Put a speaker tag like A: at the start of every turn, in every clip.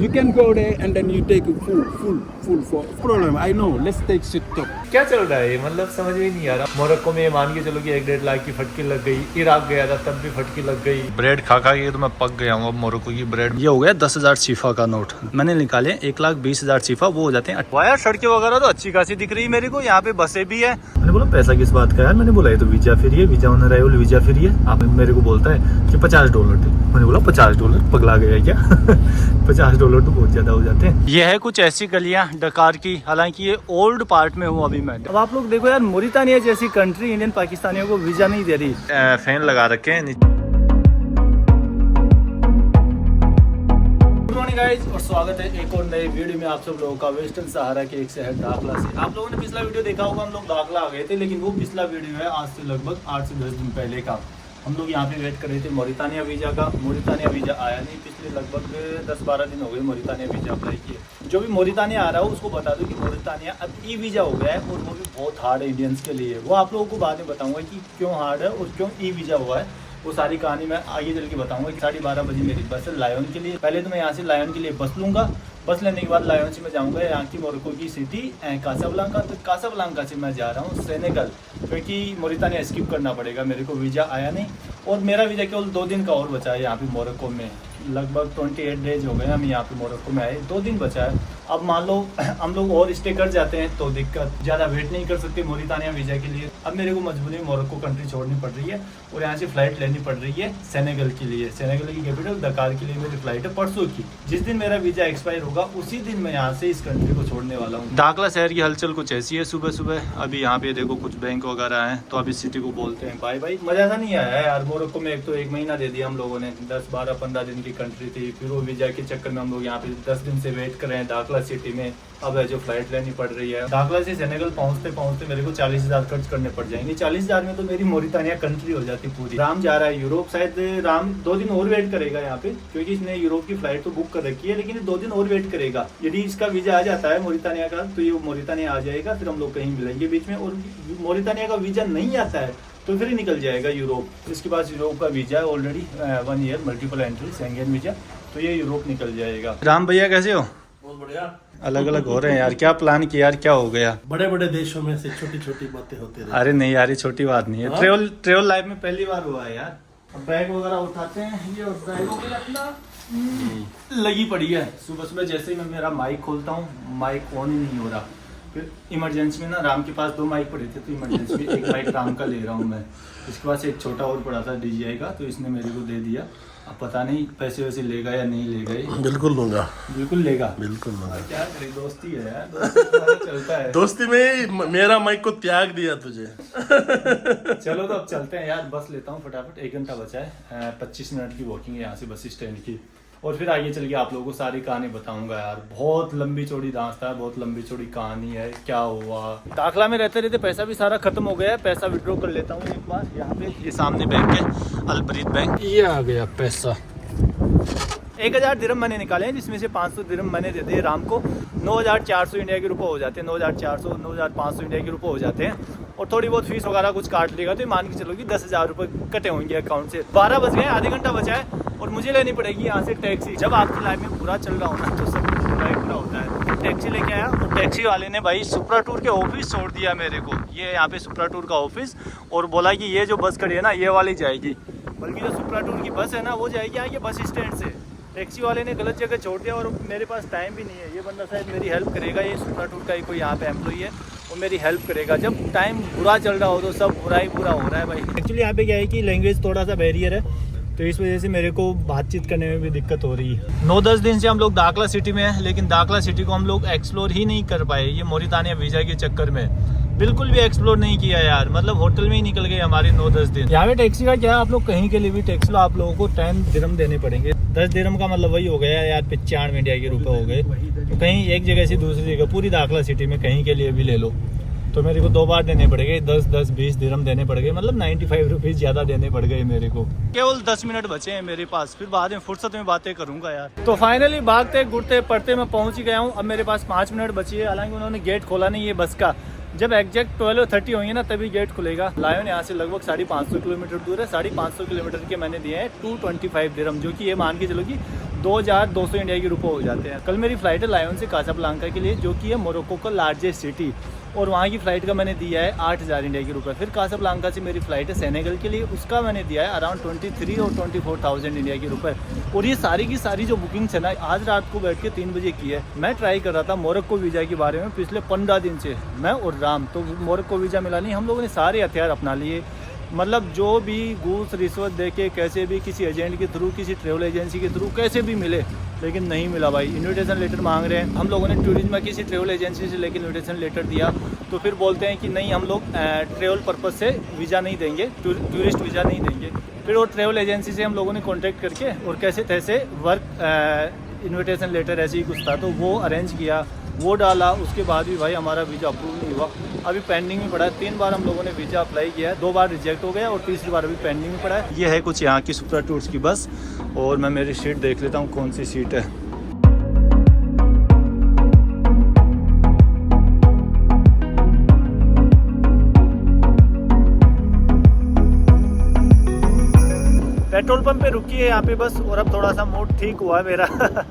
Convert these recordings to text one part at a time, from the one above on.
A: You can go there and then you take a full for problem. I know. Let's take sit top.
B: क्या चल रहा है ये, मतलब समझ में नहीं आ रहा। मोरक्को में मान के चलो कि 1-1.5 लाख की फटकी लग गई। इराक गया था तब भी फटकी लग गई। ब्रेड खा खा के तो मैं पक गया हूँ अब मोरक्को की ब्रेड।
C: ये हो गया 10,000 सीफा का नोट मैंने निकाले, 1,20,000 सीफा वो हो जाते हैं। यार सड़कें वगैरह तो अच्छी खासी दिख रही है मेरे को, यहाँ पे बसें भी है। मैंने बोला पैसा किस बात का यार, मैंने बोला ये तो वीजा फ्री है, visa on arrival visa free है। आप मेरे को बोलता है कि $50 थे। मैंने बोला $50 पगला गया क्या $50 तो बहुत ज्यादा हो जाते हैं। ये है कुछ ऐसी गलियां डकार की, हालांकि ये ओल्ड पार्ट में हूँ अभी मैं। अब आप लोग देखो यार, मोरितानिया जैसी कंट्री इंडियन पाकिस्तानियों को वीजा नहीं दे रही।
B: फैन लगा रखे हैं।
C: गाइस और स्वागत है एक और नए वीडियो में आप सब लोगों का। वेस्टर्न सहारा के एक शहर दाखला से। आप लोगों ने पिछला वीडियो देखा होगा, हम लोग दाखला आ गए थे, लेकिन वो पिछला वीडियो है आज से लगभग 8 से 10 दिन पहले का। हम लोग यहाँ पे वेट कर रहे थे मोरितानिया वीज़ा का। मोरितानिया वीज़ा आया नहीं, पिछले लगभग 10-12 दिन हो गए मोरितानिया वीज़ा अप्लाई किए। जो भी मोरितानिया आ रहा है उसको बता दो कि मोरितानिया अब ई वीज़ा हो गया है और वो भी बहुत हार्ड है इंडियंस के लिए। वो आप लोगों को बाद में बताऊँगा कि क्यों हार्ड है और क्यों ई वीज़ा हुआ है। वो सारी कहानी मैं आगे चल के बताऊंगा। 12:30 बजे मेरी बस है लायन के लिए। पहले तो मैं यहाँ से लायन के लिए बस लूँगा। बस लेने के बाद लायन से मैं जाऊँगा यहाँ की मोरक्को की सिटी कासाब्लांका। तो कासाब्लांका से मैं जा रहा हूँ सेनेगल, क्योंकि मोरितानिया स्किप करना पड़ेगा। मेरे को वीज़ा आया नहीं और मेरा वीज़ा केवल 2 दिन का और बचा है यहाँ पे मोरक्को में। लगभग 28 डेज हो गए हम यहाँ पे मोरक्को में आए, 2 दिन बचा है। अब मान लो हम लोग और स्टे कर जाते हैं तो दिक्कत, ज़्यादा वेट नहीं कर सकते मोरितानिया वीज़ा के लिए। अब मेरे को मजबूरी में मोरक्को कंट्री छोड़नी पड़ रही है और यहाँ से फ़्लाइट लेनी पड़ रही है सेनेगल के लिए। सेनेगल की कैपिटल दकार के लिए मेरी फ़्लाइट है परसों की। जिस दिन मेरा वीज़ा एक्सपायर होगा उसी दिन मैं यहाँ से इस कंट्री को छोड़ने वाला हूँ। दाखला शहर की हलचल कुछ ऐसी है सुबह सुबह। अभी यहाँ पे देखो कुछ बैंक वगैरह हैं, तो अभी सिटी को बोलते हैं बाय बाय। मज़ा सा नहीं आया यार मोरक्को में। एक तो 1 महीना दे दिया हम लोगों ने, 10-12-15 दिन की कंट्री थी। फिर वो वीज़ा के चक्कर में हम लोग यहाँ पे 10 दिन से वेट कर रहे हैं दाखला सिटी में। अब है जो फ्लाइट लेनी पड़ रही है। दाखला से सेनेगल पहुंचते पहुंचते मेरे को 40,000 खर्च करने पड़ जाएंगे। 40,000 में तो मेरी मोरितानिया कंट्री हो जाती पूरी। राम जा रहा है यूरोप, शायद राम 2 दिन और वेट करेगा यहाँ पे, क्योंकि इसने यूरोप की फ्लाइट तो बुक कर रखी है, लेकिन 2 दिन और वेट करेगा। यदि इसका वीजा आ जाता है मोरितानिया का तो ये मोरितानिया आ जाएगा, फिर हम लोग कहीं मिलेंगे बीच में। और मोरितानिया का वीजा नहीं आता है तो फिर निकल जाएगा यूरोप। इसके पास यूरोप का वीजा है already, 1 year multiple entry Schengen visa, तो ये यूरोप निकल जाएगा। राम भैया कैसे हो?
D: बहुत बढ़िया।
C: अलग अलग हो रहे हैं यार, क्या प्लान किया यार, क्या हो गया?
D: बड़े बड़े देशों में से छोटी छोटी बातें होती रहती।
C: अरे नहीं यार, ये छोटी बात नहीं है।
D: हाँ?
C: ट्रेवल लाइफ में पहली बार हुआ है यार। अब बैग वगैरह उठाते हैं, ये और बैगों के अपना लगी पड़ी है। सुबह सुबह जैसे ही मैं मेरा माइक खोलता हूँ, माइक ऑन ही नहीं हो रहा। फिर इमरजेंसी में ना राम के पास 2 माइक पड़े थे, तो इमरजेंसी में 1 माइक राम का ले रहा हूँ मैं। इसके पास एक छोटा और पड़ा था DJI का, तो इसने मेरे को दे दिया। अब पता नहीं पैसे वैसे लेगा या नहीं लेगा।
D: बिल्कुल लूंगा,
C: बिल्कुल लेगा,
D: बिल्कुल लूंगा।
C: क्या करें, दोस्ती है यार, दोस्ती तो चलता है।
D: दोस्ती में मेरा माइक को त्याग दिया तुझे।
C: चलो तो अब चलते हैं यार, बस लेता हूँ फटाफट। 1 घंटा बचा है, 25 मिनट की वॉकिंग है यहाँ से बस स्टैंड की। और फिर आगे चल के आप लोगों को सारी कहानी बताऊंगा यार। बहुत लंबी चौड़ी दास्तां है, बहुत लंबी चौड़ी कहानी है, क्या हुआ। दाखला में रहते रहते पैसा भी सारा खत्म हो गया है। पैसा विड्रॉ कर लेता हूँ एक बार। यहाँ पे ये सामने बैंक है, अलबरीद बैंक। ये आ गया पैसा। 1000 दिरहम मैंने निकाले हैं, जिसमें से 500 दिरहम मैंने दे दिए राम को। 9,400 इंडिया के रुपये हो जाते हैं। 9,400 9,500 इंडिया के रुपये हो जाते हैं। और थोड़ी बहुत फीस वगैरह कुछ काट लेगा तो मान के चलो कि 10,000 रुपये कटे होंगे अकाउंट से। 12 बज गए, आधे घंटा बचा है और मुझे लेनी पड़ेगी यहाँ से टैक्सी। जब आपकी लाइफ में बुरा चल रहा हो ना तो सब कुछ बुरा होता है। टैक्सी लेके आया और टैक्सी वाले ने भाई सुप्रा टूर के ऑफिस छोड़ दिया मेरे को। ये यहाँ पे सुप्रा टूर का ऑफिस, और बोला कि ये जो बस खड़ी है ना ये वाली जाएगी, बल्कि जो सुप्रा टूर की बस है ना वो जाएगी आगे बस स्टैंड से। टैक्सी वाले ने गलत जगह छोड़ दिया और मेरे पास टाइम भी नहीं है। ये बंदा शायद मेरी हेल्प करेगा, ये सुप्रा टूर का ही कोई यहाँ पे एम्प्लॉई है, वो मेरी हेल्प करेगा। जब टाइम बुरा चल रहा हो तो सब बुरा ही बुरा हो रहा है भाई। एक्चुअली यहाँ पे क्या है कि लैंग्वेज थोड़ा सा बैरियर है, तो इस वजह से मेरे को बातचीत करने में भी दिक्कत हो रही है। 9-10 दिन से हम लोग दाखला सिटी में हैं, लेकिन दाखला सिटी को हम लोग एक्सप्लोर ही नहीं कर पाए। ये मोरितानिया वीज़ा के चक्कर में बिल्कुल भी एक्सप्लोर नहीं किया यार। मतलब होटल में ही निकल गए हमारे 9-10 दिन। यहाँ पे टैक्सी का क्या है, आप लोग कहीं के लिए भी टैक्सी लो, आप लोगों को 10 दिरहम देने पड़ेंगे। 10 दिरहम का मतलब वही हो गया यार 95 इंडिया के रुपए हो गए। तो कहीं एक जगह से दूसरी जगह पूरी दाखला सिटी में कहीं के लिए भी ले लो तो मेरे को 2 बार देने पड़ गए। 10-20 दिरहम देने पड़ गए, मतलब 95 रुपीज़ ज़्यादा देने पड़ गए मेरे को। केवल 10 मिनट बचे हैं मेरे पास, फिर बाद में फुर्सत में बातें करूंगा यार। तो फाइनली भागते घुटते पढ़ते मैं पहुंच ही गया हूँ। अब मेरे पास 5 मिनट बची है। हालांकि उन्होंने गेट खोला नहीं है बस का। जब एग्जैक्ट 12:30 होंगे ना तभी गेट खुलेगा। लायन यहाँ से लगभग 550 किलोमीटर दूर है। 550 किलोमीटर के मैंने दिए हैं 225 दिरहम, जो कि ये मान के चलो कि 2200 इंडिया के रुपये हो जाते हैं। कल मेरी फ़्लाइट है लायन से कासाब्लांका के लिए, जो कि है मोरक्को का लार्जेस्ट सिटी, और वहाँ की फ़्लाइट का मैंने दिया है 8000 इंडिया के रुपये। फिर कासाब्लांका से मेरी फ़्लाइट है सेनेगल के लिए, उसका मैंने दिया है अराउंड 23 और 24,000 इंडिया के रुपये। और ये सारी की सारी जो बुकिंग्स है ना, आज रात को बैठ के 3 बजे की है। मैं ट्राई कर रहा था मोरक्को वीज़ा के बारे में पिछले 15 दिन से, मैं और राम, तो मोरक्को वीज़ा मिला नहीं। हम लोगों ने सारे हथियार अपना लिए, मतलब जो भी घूस रिश्वत दे के कैसे भी किसी एजेंट के थ्रू, किसी ट्रेवल एजेंसी के थ्रू कैसे भी मिले, लेकिन नहीं मिला भाई। इन्विटेशन लेटर मांग रहे हैं हम लोगों ने, टूरिज्म में किसी ट्रेवल एजेंसी से लेकर इन्विटेशन लेटर दिया, तो फिर बोलते हैं कि नहीं हम लोग ट्रेवल पर्पस से वीज़ा नहीं देंगे, टूरिस्ट वीज़ा नहीं देंगे। फिर वो ट्रेवल एजेंसी से हम लोगों ने कॉन्टैक्ट करके और कैसे तैसे वर्क इन्विटेशन लेटर ऐसे ही कुछ था, तो वो अरेंज किया, वो डाला। उसके बाद भी भाई हमारा वीज़ा अप्रूव नहीं हुआ, अभी पेंडिंग में पड़ा है। 3 बार हम लोगों ने वीज़ा अप्लाई किया है, 2 बार रिजेक्ट हो गया और तीसरी बार अभी पेंडिंग में पड़ा है। ये है कुछ यहाँ की सुपरा टूर्स की बस, और मैं मेरी सीट देख लेता हूँ कौन सी सीट है। पेट्रोल पंप पे रुकी है यहाँ पे बस, और अब थोड़ा सा मूड ठीक हुआ है मेरा।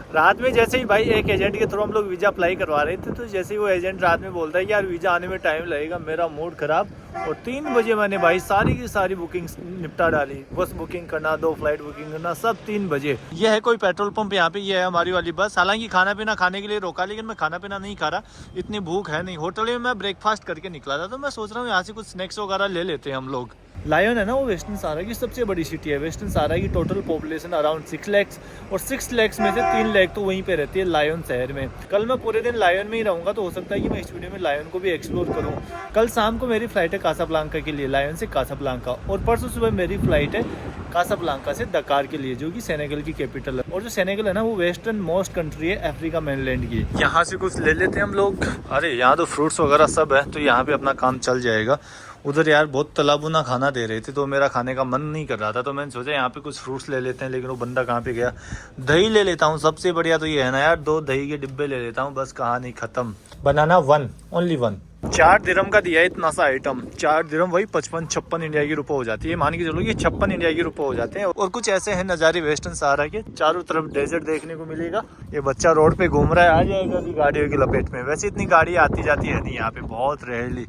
C: रात में जैसे ही भाई एक एजेंट के थ्रू हम लोग वीज़ा अप्लाई करवा रहे थे, तो जैसे ही वो एजेंट रात में बोलता है कि यार वीज़ा आने में टाइम लगेगा, मेरा मूड ख़राब। और 3 बजे मैंने भाई सारी की सारी बुकिंग्स निपटा डाली, बस बुकिंग करना, 2 फ्लाइट बुकिंग करना, सब 3 बजे। ये है कोई पेट्रोल पंप यहाँ पे, ये है हमारी वाली बस। हालांकि खाना पीना खाने के लिए रोका, लेकिन मैं खाना पीना नहीं खा रहा, इतनी भूख है नहीं। होटल में मैं ब्रेकफास्ट करके निकला था, तो मैं सोच रहा हूँ यहाँ से कुछ स्नैक्स वगैरह ले लेते हैं हम लोग। लायन है ना, वो वेस्टर्न सहारा की सबसे बड़ी सिटी है। वेस्टर्न सहारा की टोटल पॉपुलेशन अराउंड 6 लाख, और 6 लाख में से 3 लाख तो वहीं पे रहती है लायन शहर में। कल मैं पूरे दिन लायन में ही रहूँगा, तो हो सकता है कि मैं इस वीडियो में लायन को भी एक्सप्लोर करूँ। कल शाम को मेरी फ़्लाइट है कासाब्लांका के लिए, लायन से कासाब्लांका, और परसों सुबह मेरी फ़्लाइट है कासाब्लांका से दकार के लिए, जो कि सेनेगल की कैपिटल है। और जो सेनेगल है ना, वो वेस्टर्न मोस्ट कंट्री है अफ्रीका मेनलैंड की। यहाँ से कुछ ले लेते हैं हम लोग। अरे यहाँ तो फ्रूट्स वगैरह सब है, तो यहाँ पे अपना काम चल जाएगा। उधर यार बहुत तलाबुना खाना दे रहे थे, तो मेरा खाने का मन नहीं कर रहा था, तो मैंने सोचा यहाँ पे कुछ फ्रूट्स ले लेते हैं, लेकिन वो बंदा कहाँ पे गया। दही ले लेता हूँ, सबसे बढ़िया तो ये है ना यार, 2 दही के डिब्बे ले लेता हूँ, बस कहानी खत्म। बनाना 1 ओनली 1। 4 दिरहम का दिया है इतना सा आइटम। 4 दिरहम वही 55-56 इंडिया की रुपये हो जाती है, मान के चलो ये 56 इंडिया की रुपये हो जाते हैं। और कुछ ऐसे हैं नज़ारे वेस्टर्न सहारा के, चारों तरफ डेजर्ट देखने को मिलेगा। ये बच्चा रोड पे घूम रहा है, आ जाएगा अभी गाड़ियों की लपेट में। वैसे इतनी गाड़ी आती जाती है नहीं यहाँ पे, बहुत रेयरली।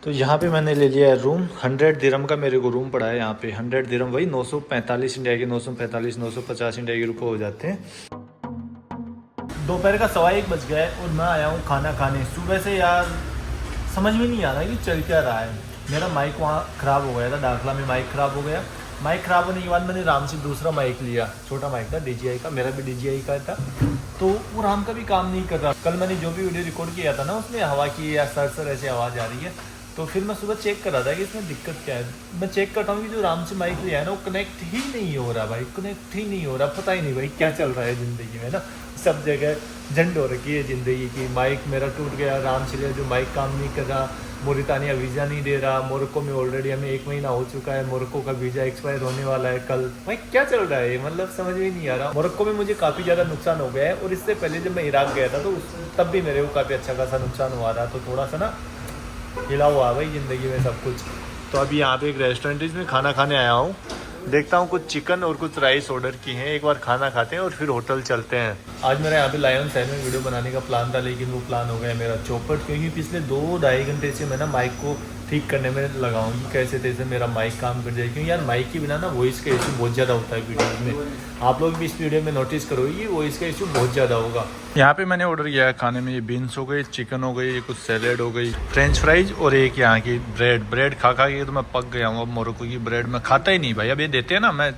C: तो यहाँ पे मैंने ले लिया है रूम। 100 दिरहम का मेरे को रूम पड़ा है यहाँ पे। 100 दिरहम वही 945 इंडिया के, 945-950 इंडिया के रुपये हो जाते हैं। दोपहर का 1:15 बज गया है और मैं आया हूँ खाना खाने। सुबह से यार समझ में नहीं आ रहा कि चल क्या रहा है। मेरा माइक वहाँ ख़राब हो गया था, दाखला में माइक ख़राब हो गया। माइक ख़राब होने के बाद मैंने राम से दूसरा माइक लिया, छोटा माइक था DJI का, मेरा भी DJI का था, तो वो राम का भी काम नहीं कर रहा। कल मैंने जो भी वीडियो रिकॉर्ड किया था ना, उसमें हवा की या सर ऐसे आवाज़ आ रही है, तो फिर मैं सुबह चेक कर रहा था कि इसमें दिक्कत क्या है। मैं चेक करता हूँ कि जो राम से माइक लिया है ना, वो कनेक्ट ही नहीं हो रहा भाई, कनेक्ट ही नहीं हो रहा। पता ही नहीं भाई क्या चल रहा है ज़िंदगी में ना, सब जगह झंड हो रखी है ज़िंदगी की। माइक मेरा टूट गया, राम से लिया जो माइक काम नहीं कर रहा, मोरितानिया वीज़ा नहीं दे रहा, मोरक्को में ऑलरेडी हमें 1 महीना हो चुका है, मोरक्को का वीज़ा एक्सपायर होने वाला है कल। भाई क्या चल रहा है, मतलब समझ में नहीं आ रहा। मोरक्को में मुझे काफ़ी ज़्यादा नुकसान हो गया है, और इससे पहले जब मैं इराक गया था, तो तब भी मेरे को काफ़ी अच्छा खासा नुकसान हुआ था। तो थोड़ा सा ना हिला हुआ भाई ज़िंदगी में सब कुछ। तो अभी यहाँ पे एक रेस्टोरेंट में खाना खाने आया हूँ, देखता हूँ कुछ चिकन और कुछ राइस ऑर्डर किए हैं। एक बार खाना खाते हैं और फिर होटल चलते हैं। आज मेरा यहाँ पे लायन शहर में वीडियो बनाने का प्लान था, लेकिन वो प्लान हो गया मेरा चौपट, क्योंकि पिछले 2-2.5 घंटे से मैं ना माइक को ठीक करने में लगा हूँ कि कैसे तैसे मेरा माइक काम कर जाए। क्योंकि यार माइक के बिना ना वॉइस का इशू बहुत ज़्यादा होता है वीडियोज़ में। आप लोग भी इस वीडियो में नोटिस करोगे कि वॉइस का इशू बहुत ज़्यादा होगा। यहाँ पे मैंने ऑर्डर किया है खाने में, ये बीन्स हो गई, चिकन हो गई, कुछ सैलेड हो गई, फ्रेंच फ्राइज, और एक यहाँ की ब्रेड खा के तो मैं पक गया हूँ। अब मोरक्को की ब्रेड मैं खाता ही नहीं भाई। अब ये देते हैं ना, मैं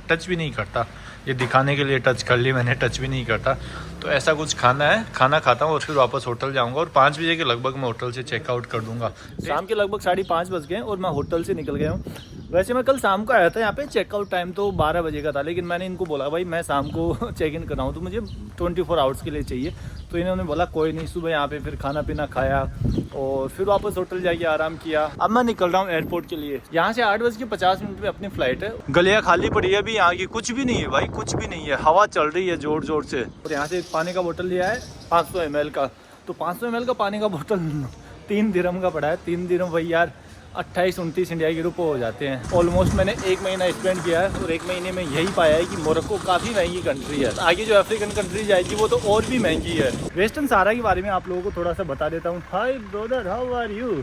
C: टच भी नहीं करता, ये दिखाने के लिए टच कर ली मैंने, टच भी नहीं करता। तो ऐसा कुछ खाना है, खाना खाता हूँ और फिर वापस होटल जाऊँगा, और 5 बजे के लगभग मैं होटल से चेकआउट कर दूँगा। शाम के लगभग 5:30 बज गए और मैं होटल से निकल गया हूँ। वैसे मैं कल शाम को आया था यहाँ पे, चेकआउट टाइम तो 12 बजे का था, लेकिन मैंने इनको बोला भाई मैं शाम को चेक इन कर रहा हूँ, तो मुझे 24 आवर्स के लिए चाहिए। तो इन्होंने बोला कोई नहीं। सुबह यहाँ पे फिर खाना पीना खाया और फिर वापस होटल जाके आराम किया। अब मैं निकल रहा हूँ एयरपोर्ट के लिए। यहाँ से 8:50 पे अपनी फ्लाइट है। गलियाँ खाली पड़ी है अभी, यहाँ की कुछ भी नहीं है भाई, कुछ भी नहीं है। हवा चल रही है जोर जोर से। और यहाँ से एक पानी का बोतल लिया है 500 ml का, तो 500 ml का पानी का बोतल 3 दिरहम का पड़ा है। 3 दिरहम भाई यार 28-29 इंडिया के रुपये हो जाते हैं। ऑलमोस्ट मैंने 1 महीना स्पेंड किया है और 1 महीने में यही पाया है कि मोरक्को काफ़ी महंगी कंट्री है। आगे जो अफ्रीकन कंट्री जाएगी वो तो और भी महंगी है। वेस्टर्न सहारा के बारे में आप लोगों को थोड़ा सा बता देता हूँ। Hi brother, how are you.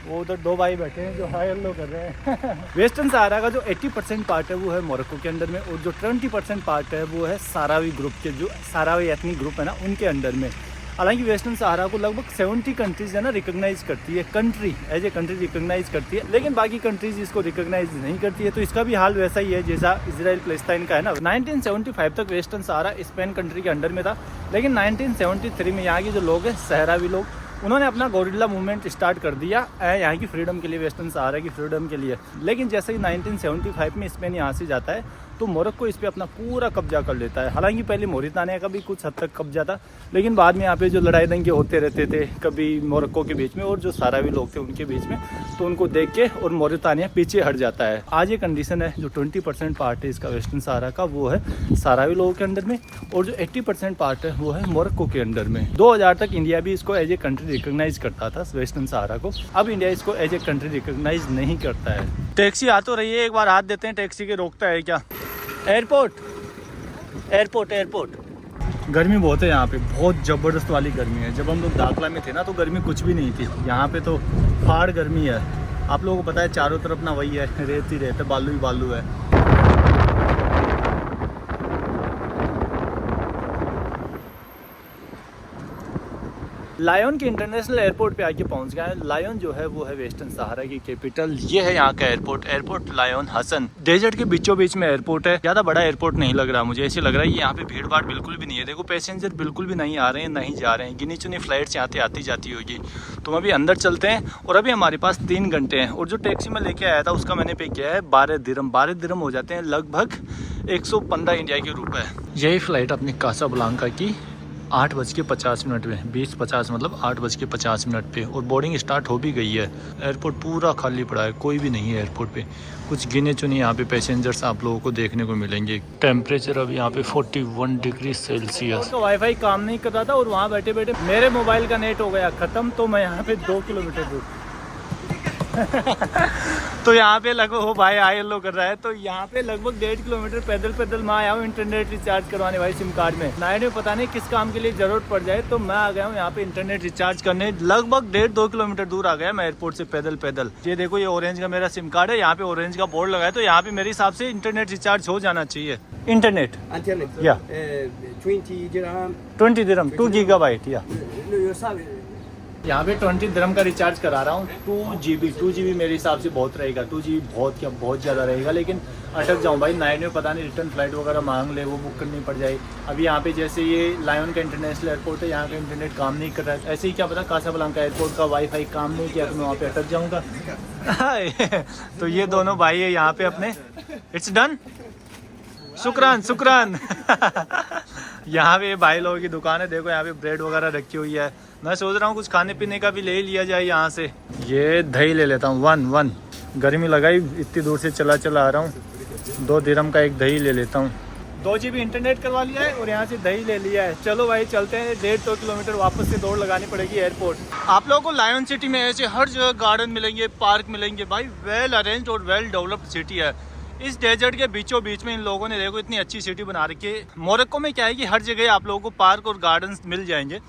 C: वो उधर 2 भाई बैठे हैं जो हाय हेलो कर रहे हैं। वेस्टर्न सहारा का जो 80% पार्ट है वो है मोरक्को के अंडर में, और जो 20% पार्ट है वो है सारावी ग्रुप के, जो सारावी एथनिक ग्रुप है ना, उनके अंडर में। हालांकि वेस्टर्न सहारा को लगभग 70 कंट्रीज है ना रिकॉग्नाइज करती है, country as a country recognize करती है, लेकिन बाकी कंट्रीज इसको रिकॉग्नाइज नहीं करती है। तो इसका भी हाल वैसा ही है जैसा इजराइल पैलेस्टाइन का है ना। 1975 तक वेस्टर्न सहारा स्पेन कंट्री के अंडर में था, लेकिन 1973 में यहाँ के जो लोग हैं सहरावी लोग, उन्होंने अपना गोरिल्ला मूवमेंट स्टार्ट कर दिया यहाँ की फ्रीडम के लिए, वेस्टर्न सहारा की फ्रीडम के लिए। लेकिन जैसे ही 1975 में स्पेन यहाँ से जाता है तो मोरक्को इस पे अपना पूरा कब्जा कर लेता है। हालांकि पहले मोरितानिया का भी कुछ हद तक कब्जा था, लेकिन बाद में यहाँ पे जो लड़ाई दंगे होते रहते थे कभी मोरक्को के बीच में और जो सहारावी लोग थे उनके बीच में, तो उनको देख के और मोरितानिया पीछे हट जाता है। आज ये कंडीशन है, जो 20% पार्ट है इसका वेस्टर्न सहारा का वो है सहारावी लोगों के अंडर में, और जो 80% पार्ट है वो है मोरक्को के अंडर में। 2000 तक इंडिया भी इसको एज ए कंट्री रिकॉग्नाइज करता था वेस्टर्न सहारा को। अब इंडिया इसको एज ए कंट्री रिकॉग्नाइज नहीं करता है। टैक्सी आ तो रही है, एक बार हाथ देते हैं टैक्सी के, रोकता है क्या। Airport airport airport. गर्मी बहुत है यहाँ पे, बहुत ज़बरदस्त वाली गर्मी है। जब हम लोग दाखला में थे ना तो गर्मी कुछ भी नहीं थी, यहाँ पे तो फाड़ गर्मी है। आप लोगों को पता है चारों तरफ ना वही है, रेत ही रेत है, बालू ही बालू है। लायन के इंटरनेशनल एयरपोर्ट पे आके पहुंच गया है। लायन जो है वो है वेस्टर्न सहारा की कैपिटल। ये है यहाँ का एयरपोर्ट, एयरपोर्ट लायन हसन। डेजर्ट के बीचों बीच में एयरपोर्ट है। ज़्यादा बड़ा एयरपोर्ट नहीं लग रहा मुझे, ऐसे लग रहा है कि यहाँ पे भीड़ भाड़ बिल्कुल भी नहीं है। देखो पैसेंजर बिल्कुल भी नहीं आ रहे हैं, नहीं जा रहे हैं, गिनी चुनी फ्लाइट्स यहाँ पे आती जाती होगी। तो हम अभी अंदर चलते हैं, और अभी हमारे पास 3 घंटे हैं। और जो टैक्सी में लेके आया था उसका मैंने पे किया है 12 दिरहम। 12 दिरहम हो जाते हैं लगभग 115 इंडिया के रुपए। यही फ्लाइट अपनी कासाब्लांका की 8:50 में, 20:50 मतलब 8:50 पे, और बोर्डिंग स्टार्ट हो भी गई है। एयरपोर्ट पूरा खाली पड़ा है, कोई भी नहीं है एयरपोर्ट पे। कुछ गिने चुने यहाँ पे पैसेंजर्स आप लोगों को देखने को मिलेंगे। टेम्परेचर अभी यहाँ पे 41 डिग्री सेल्सियस। तो वाईफाई काम नहीं कर रहा था, और वहाँ बैठे बैठे मेरे मोबाइल का नेट हो गया ख़त्म। तो मैं यहाँ पे 2 किलोमीटर दूर तो यहाँ पे लगभग वो भाई आई लो कर रहा है, तो यहाँ पे लगभग 1.5 किलोमीटर पैदल मैं आया हूँ इंटरनेट रिचार्ज करवाने भाई सिम कार्ड में। नाइट में पता नहीं किस काम के लिए जरूरत पड़ जाए, तो मैं आ गया हूँ यहाँ पे इंटरनेट रिचार्ज करने। लगभग 1.5-2 किलोमीटर दूर आ गया मैं एयरपोर्ट से पैदल। ये देखो, ये ऑरेंज का मेरा सिम कार्ड है, यहाँ पे ऑरेंज का बोर्ड लगा है, तो यहाँ पे मेरे हिसाब से इंटरनेट रिचार्ज हो जाना चाहिए। इंटरनेट या 20 दिरहम 2 गीगाबाइट या यहाँ पे 20 दिरहम का रिचार्ज करा रहा हूँ। 2 GB मेरे हिसाब से बहुत रहेगा। 2 GB बहुत ज़्यादा रहेगा, लेकिन अटक जाऊँ भाई। नाइट में पता नहीं रिटर्न फ्लाइट वगैरह मांग ले, वो बुक करनी पड़ जाए। अभी यहाँ पे जैसे ये लायन का इंटरनेशनल एयरपोर्ट है, यहाँ का इंटरनेट काम नहीं कर रहा है। ऐसे ही क्या पता कासाब्लांका एयरपोर्ट का वाईफाई काम नहीं किया तो मैं वहाँ पे अटक जाऊँगा। तो ये दोनों भाई है यहाँ पे अपने। इट्स डन, शुक्रान। यहाँ पे भाई लोगों की दुकान है, देखो यहाँ पे ब्रेड वगैरह रखी हुई है। मैं सोच रहा हूँ कुछ खाने पीने का भी ले लिया जाए यहाँ से। ये दही ले लेता हूँ, वन गर्मी लगाई, इतनी दूर से चला आ रहा हूँ। 2 दिरहम का एक दही ले लेता हूँ। 2 GB इंटरनेट करवा लिया है और यहाँ से दही ले लिया है। चलो भाई चलते हैं, 1.5-2 किलोमीटर वापस से दौड़ लगानी पड़ेगी एयरपोर्ट। आप लोगों को लायन सिटी में ऐसे हर जगह गार्डन मिलेंगे, पार्क मिलेंगे भाई। वेल अरेंज्ड और वेल डेवलप्ड सिटी है। इस डेजर्ट के बीचों बीच में इन लोगों ने देखो इतनी अच्छी सिटी बना रखी है। मोरक्को में क्या है कि हर जगह आप लोगों को पार्क और गार्डन मिल जाएंगे।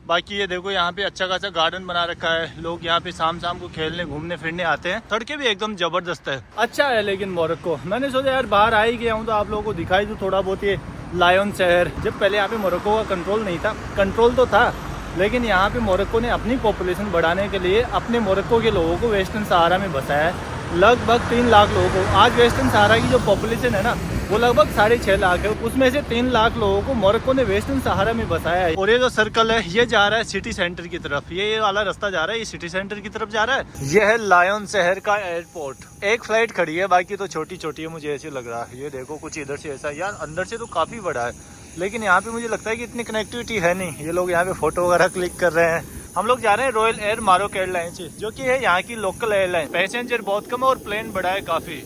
C: बाकी ये देखो यहाँ पे अच्छा खासा गार्डन बना रखा है। लोग यहाँ पे शाम को खेलने घूमने फिरने आते हैं। सड़कें भी एकदम जबरदस्त है, अच्छा है। लेकिन मोरक्को मैंने सोचा यार बाहर आ ही गया हूँ तो आप लोगों को दिखाई दूँ थोड़ा बहुत ये लायन शहर। जब पहले यहाँ पे मोरक्को का कंट्रोल नहीं था, कंट्रोल तो था, लेकिन यहाँ पे मोरक्को ने अपनी पॉपुलेशन बढ़ाने के लिए अपने मोरक्को के लोगों को वेस्टर्न सहारा में बसाया है। लगभग 3 लाख लोगों को। आज वेस्टर्न सहारा की जो पॉपुलेशन है ना वो लगभग 6.5 लाख है। उसमें से 3 लाख लोगों को मोरक्को ने वेस्टर्न सहारा में बसाया है। और ये जो सर्कल है ये जा रहा है सिटी सेंटर की तरफ। ये वाला रास्ता जा रहा है, ये सिटी सेंटर की तरफ जा रहा है। ये है लायन शहर का एयरपोर्ट। एक फ्लाइट खड़ी है, बाकी तो छोटी है, मुझे ऐसे लग रहा है। ये देखो कुछ इधर से ऐसा, यार अंदर से तो काफी बड़ा है, लेकिन यहाँ पे मुझे लगता है कि इतनी कनेक्टिविटी है नहीं। ये लोग यहाँ पे फोटो वगैरह क्लिक कर रहे हैं। हम लोग जा रहे हैं रॉयल एयर मारोक एयरलाइन से, जो कि है यहाँ की लोकल एयरलाइन। पैसेंजर बहुत कम है और प्लेन बड़ा है काफी।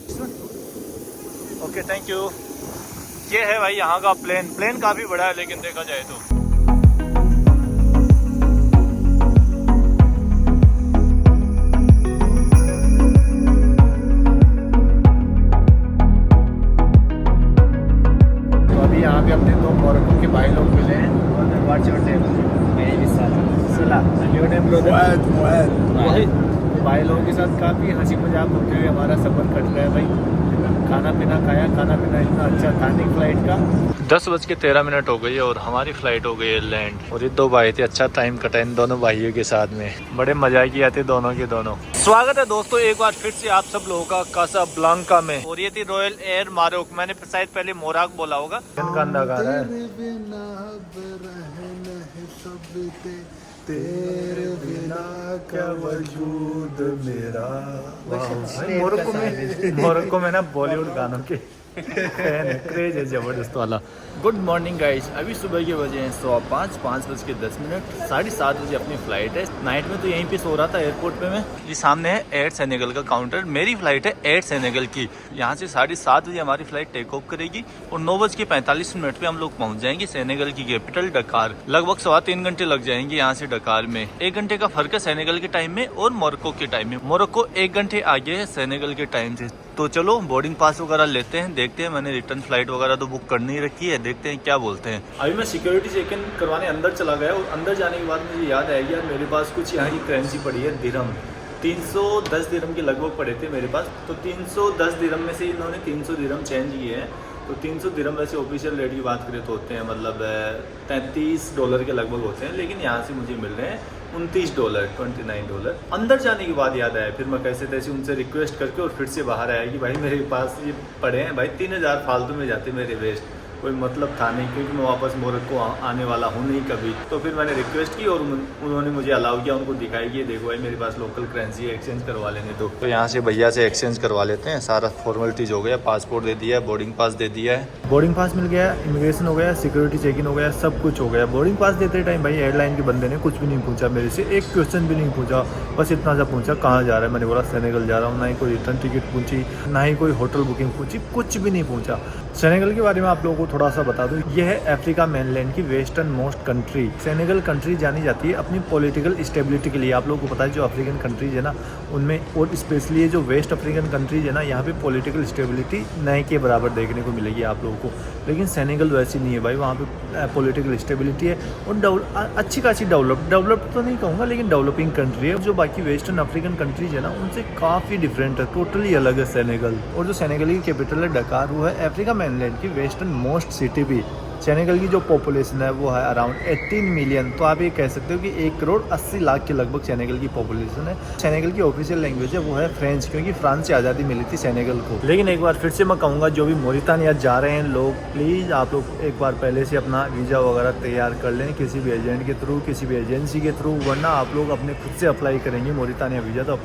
C: Okay thank you. ये है भाई यहाँ का प्लेन काफी बड़ा है, लेकिन देखा जाए तो। यहाँ पे अपने 2 मोरक्को के भाई लोग मिले हैं। और व्हाट्स योर नेम? मेरी भी सलाह। Your name brother? भाई लोगों के साथ काफ़ी हंसी मजाक होते हुए हमारा सफ़र कट रहा है भाई। खाना पीना खाया, खाना पीना इतना अच्छा था नहीं फ्लाइट का।
B: 10:13 हो गई और हमारी फ्लाइट हो गई है लैंड। और ये 2 भाई थे, अच्छा टाइम कटा इन दोनों भाइयों के साथ में, बड़े मजा किया थे दोनों के दोनों। स्वागत है दोस्तों एक बार फिर से आप सब लोगों का कासाब्लांका में। और ये थी रॉयल एयर मारोक, मैंने शायद पहले मोराक बोला होगा। गाना गा रहा है तेरे बिना क्या वजूद मेरा। मोरक्को में ना बॉलीवुड गानों के क्रेज है जबरदस्त वाला। गुड मॉर्निंग गाइस, अभी सुबह के बजे हैं 5:10 7:30 बजे अपनी फ़्लाइट है। नाइट में तो यहीं पे सो रहा था एयरपोर्ट पे मैं। ये सामने है एयर सेनेगल का काउंटर, मेरी फ़्लाइट है एयर सेनेगल की। यहाँ से 7:30 बजे हमारी फ़्लाइट टेक ऑफ करेगी और 9:45 पे हम लोग पहुँच जाएंगे सेनेगल की कैपिटल डकार। लगभग 3.25 घंटे लग जाएंगे यहाँ से डकार में। 1 घंटे का फर्क है सेनेगल के टाइम में और मोरक्को के टाइम में। मोरक्को 1 घंटे आगे है सेनेगल के टाइम से। तो चलो बोर्डिंग पास वगैरह लेते हैं, देखते हैं। मैंने रिटर्न फ्लाइट वगैरह तो बुक करनी ही रखी है, देखते हैं क्या बोलते हैं।
C: अभी मैं सिक्योरिटी चेक इन करवाने अंदर चला गया और अंदर जाने के बाद मुझे याद आया यार मेरे पास कुछ यहाँ की करेंसी पड़ी है दिरहम। 310 दिरहम के लगभग पड़े थे मेरे पास। तो 310 दिरहम में से इन्होंने 300 दिरहम चेंज किए हैं। तो 300 दिरहम वैसे ऑफिशियल रेट की बात करें तो होते हैं मतलब $33 के लगभग होते हैं, लेकिन यहाँ से मुझे मिल रहे हैं $29, $29। अंदर जाने के बाद याद आया, फिर मैं कैसे तैसे उनसे रिक्वेस्ट करके और फिर से बाहर आया कि भाई मेरे पास ये पड़े हैं भाई 3000 फालतू में जाते मेरे वेस्ट, कोई मतलब था नहीं क्योंकि मैं वापस मोरक्को आने वाला हूँ नहीं कभी। तो फिर मैंने रिक्वेस्ट की और उन्होंने मुझे अलाउ किया, उनको दिखाई कि देखो भाई मेरे पास लोकल करेंसी है, एक्सचेंज करवा लेने दो।
B: तो यहाँ से भैया से एक्सचेंज करवा लेते हैं, सारा फॉर्मेलिटीज हो गया, पासपोर्ट दे दिया है, बोर्डिंग पास दे दिया है।
C: बोर्डिंग पास मिल गया, इमिग्रेशन हो गया, सिक्योरिटी चेक इन हो गया, सब कुछ हो गया। बोर्डिंग पास देते टाइम भाई एयरलाइन के बंदे ने कुछ भी नहीं पूछा मेरे से, एक क्वेश्चन भी नहीं पूछा, बस इतना सा पूछा कहाँ जा रहा है। मैंने बोला सेनेगल जा रहा हूँ। ना ही कोई रिटर्न टिकट पूछी, ना ही कोई होटल बुकिंग पूछी, कुछ भी नहीं पूछा। सेनेगल के बारे में आप लोगों को थोड़ा सा बता दूं, यह है अफ्रीका मेनलैंड की western most country. Senegal country जानी जाती है अपनी पॉलिटिकल स्टेबिलिटी के लिए। आप लोगों को पता है जो अफ्रीकन कंट्रीज है ना उनमें, और स्पेशली जो वेस्ट अफ्रीकन कंट्रीज है ना, यहाँ पे पॉलिटिकल स्टेबिलिटी नए के बराबर देखने को मिलेगी आप लोगों को। लेकिन सेनेगल वैसी नहीं है भाई, वहाँ पे पॉलिटिकल स्टेबिलिटी है और अच्छी खासी डेवलप्ड तो नहीं कहूँगा लेकिन डेवलपिंग कंट्री है। जो बाकी वेस्टर्न अफ्रीकन कंट्रीज है ना उनसे काफ़ी डिफरेंट है, टोटली अलग है सेनेगल। और जो सेनेगल की कैपिटल है डकार, वो है अफ्रीका मेनलैंड की वेस्टर्न मोस्ट सिटी भी। सेनेगल की जो पॉपुलेशन है वो है अराउंड 18 मिलियन। तो आप ये कह सकते हो कि 1,80,00,000 के लगभग सेनेगल की पॉपुलेशन है। सेनेगल की ऑफिशियल लैंग्वेज है वो है फ्रेंच, क्योंकि फ्रांस से आज़ादी मिली थी सेनेगल को। लेकिन एक बार फिर से मैं कहूँगा जो भी मोरितानिया जा रहे हैं लोग, प्लीज़ आप लोग एक बार पहले से अपना वीज़ा वगैरह तैयार कर लें किसी भी एजेंट के थ्रू, किसी भी एजेंसी के थ्रू, वरना आप लोग अपने खुद से अप्लाई करेंगे मोरितानिया वीज़ा तो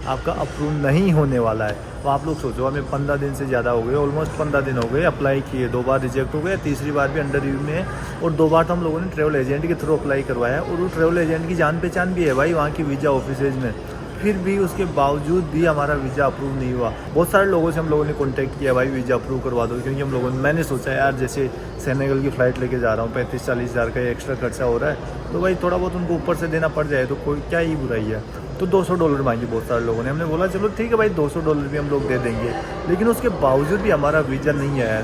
C: आपका अप्रूव नहीं होने वाला है। तो आप लोग सोचो हमें 15 दिन से ज़्यादा हो गए, ऑलमोस्ट 15 दिन हो गए अप्लाई किए, 2 बार रिजेक्ट हो गए, तीसरी बार भी अंडर रिव्यू में है और 2 बार तो हम लोगों ने ट्रैवल एजेंट के थ्रू अप्लाई करवाया और वो ट्रैवल एजेंट की जान पहचान भी है भाई वहाँ की वीज़ा ऑफिसेज में। फिर भी उसके बावजूद भी हमारा वीज़ा अप्रूव नहीं हुआ। बहुत सारे लोगों से हम लोगों ने कॉन्टैक्ट किया भाई वीज़ा अप्रूव करवा दो, क्योंकि हम लोगों ने, मैंने सोचा यार जैसे सेनेगल की फ़्लाइट लेके जा रहा हूँ 35-40 हज़ार का एक्स्ट्रा खर्चा हो रहा है तो भाई थोड़ा बहुत उनको ऊपर से देना पड़ जाए तो कोई क्या ही बुराई है। तो $200 मांगे बहुत सारे लोगों ने। हमने बोला चलो ठीक है भाई $200 भी हम लोग दे देंगे, लेकिन उसके बावजूद भी हमारा वीज़ा नहीं आया है।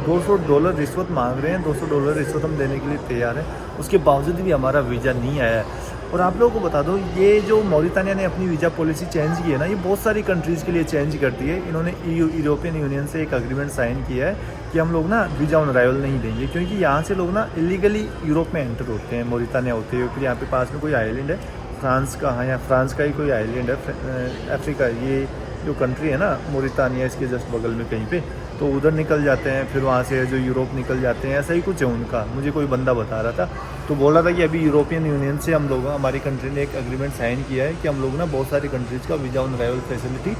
C: $200 रिश्वत मांग रहे हैं, $200 रिश्वत हम देने के लिए तैयार हैं, उसके बावजूद भी हमारा वीज़ा नहीं आया है। और आप लोगों को बता दो ये जो मोरितानिया ने अपनी वीज़ा पॉलिसी चेंज की है ना, ये बहुत सारी कंट्रीज़ के लिए चेंज करती है। इन्होंने यूरोपियन यूनियन से एक एग्रीमेंट साइन किया है कि हम लोग ना वीज़ा ऑन अराइवल नहीं देंगे, क्योंकि यहाँ से लोग ना इलीगली यूरोप में एंटर होते हैं मोरितानिया होते हुए। फिर यहाँ पे पास में कोई आइलैंड है फ्रांस का, हाँ यहाँ फ्रांस का ही कोई आइलैंड है अफ्रीका, ये जो कंट्री है ना मोरितानिया, इसके जस्ट बगल में कहीं पे, तो उधर निकल जाते हैं, फिर वहाँ से जो यूरोप निकल जाते हैं, ऐसा ही कुछ है उनका। मुझे कोई बंदा बता रहा था, तो बोल रहा था कि अभी यूरोपियन यूनियन से हम लोग, हमारी कंट्री ने एक एग्रीमेंट साइन किया है कि हम लोग ना बहुत सारी कंट्रीज़ का वीज़ा ऑन अराइवल फैसिलिटी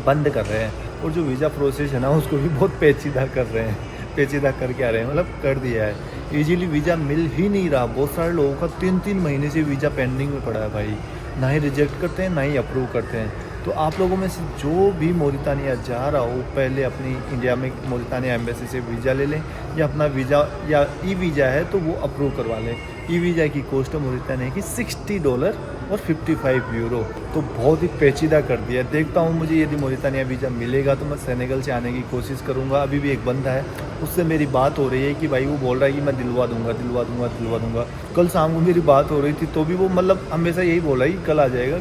C: बंद कर रहे हैं, और जो वीज़ा प्रोसेस है ना उसको भी बहुत पेचीदा कर रहे हैं, पेचीदा करके आ रहे हैं, मतलब कर दिया है। ईजीली वीज़ा मिल ही नहीं रहा, बहुत सारे लोगों का 3-3 महीने से वीज़ा पेंडिंग में पड़ा है भाई, ना ही रिजेक्ट करते हैं ना ही अप्रूव करते हैं। तो आप लोगों में से जो भी मोरितानिया जा रहा हो, पहले अपनी इंडिया में मोरितानिया एम्बेसी से वीज़ा ले लें, या अपना वीज़ा या ई वीज़ा है तो वो अप्रूव करवा लें। ई वीज़ा की कॉस्ट है मोरितानिया की $60,
B: और 55 यूरो। तो बहुत ही पेचीदा कर दिया। देखता हूँ मुझे यदि मोरितानिया वीज़ा मिलेगा तो मैं सेनेगल से आने की कोशिश करूँगा। अभी भी एक बंदा है, उससे मेरी बात हो रही है कि भाई वो बोल रहा है कि मैं दिलवा दूँगा। कल शाम को मेरी बात हो रही थी तो भी वो मतलब हमेशा यही बोला कि कल आ जाएगा,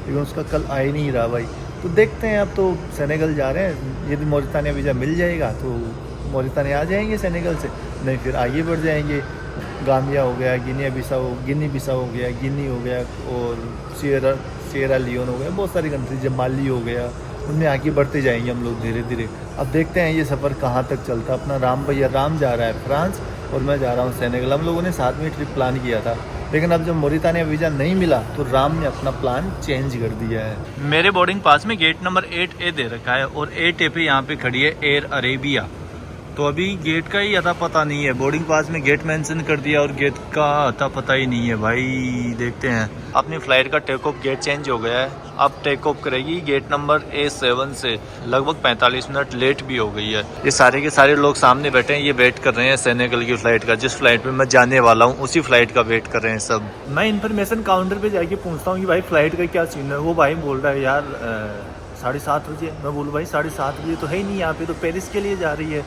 B: लेकिन उसका कल आ ही नहीं रहा भाई। तो देखते हैं, अब तो सेनेगल जा रहे हैं, यदि मोरितानिया वीज़ा मिल जाएगा तो मोरितानिया आ जाएंगे सेनेगल से, नहीं फिर आगे बढ़ जाएंगे। गाम्बिया हो गया, गिनी बिसाओ हो गया, गिनी हो गया और सियरा लियोन हो गया, बहुत सारी कंट्री, माली हो गया, उनमें आगे बढ़ते जाएंगे हम लोग धीरे धीरे। अब देखते हैं ये सफ़र कहाँ तक चलता। अपना राम जा रहा है फ्रांस और मैं जा रहा हूँ सेनेगल। हम लोगों ने साथ में ट्रिप प्लान किया था, लेकिन अब जब मोरितानिया वीज़ा नहीं मिला तो राम ने अपना प्लान चेंज कर दिया है।
C: मेरे बोर्डिंग पास में गेट नंबर 8A दे रखा है और 8A पे यहाँ पे खड़ी है एयर अरेबिया। तो अभी गेट का ही अता पता नहीं है, बोर्डिंग पास में गेट मेंशन कर दिया और गेट का अता पता ही नहीं है भाई। देखते हैं। अपनी फ़्लाइट का टेक ऑफ गेट चेंज हो गया है, अब टेक ऑफ करेगी गेट नंबर A7 से। लगभग 45 मिनट लेट भी हो गई है। ये सारे के सारे लोग सामने बैठे हैं, ये वेट कर रहे हैं सेनेगल की फ़्लाइट का। जिस फ्लाइट में मैं जाने वाला हूँ उसी फ्लाइट का वेट कर रहे हैं सब। मैं इन्फॉर्मेशन काउंटर पर जाके पूछता हूँ कि भाई फ़्लाइट का क्या सीन है। वो भाई बोल रहा है यार 7:30 बजे। मैं बोलूँ भाई 7:30 बजे तो है ही नहीं, यहाँ पे तो पेरिस के लिए जा रही है।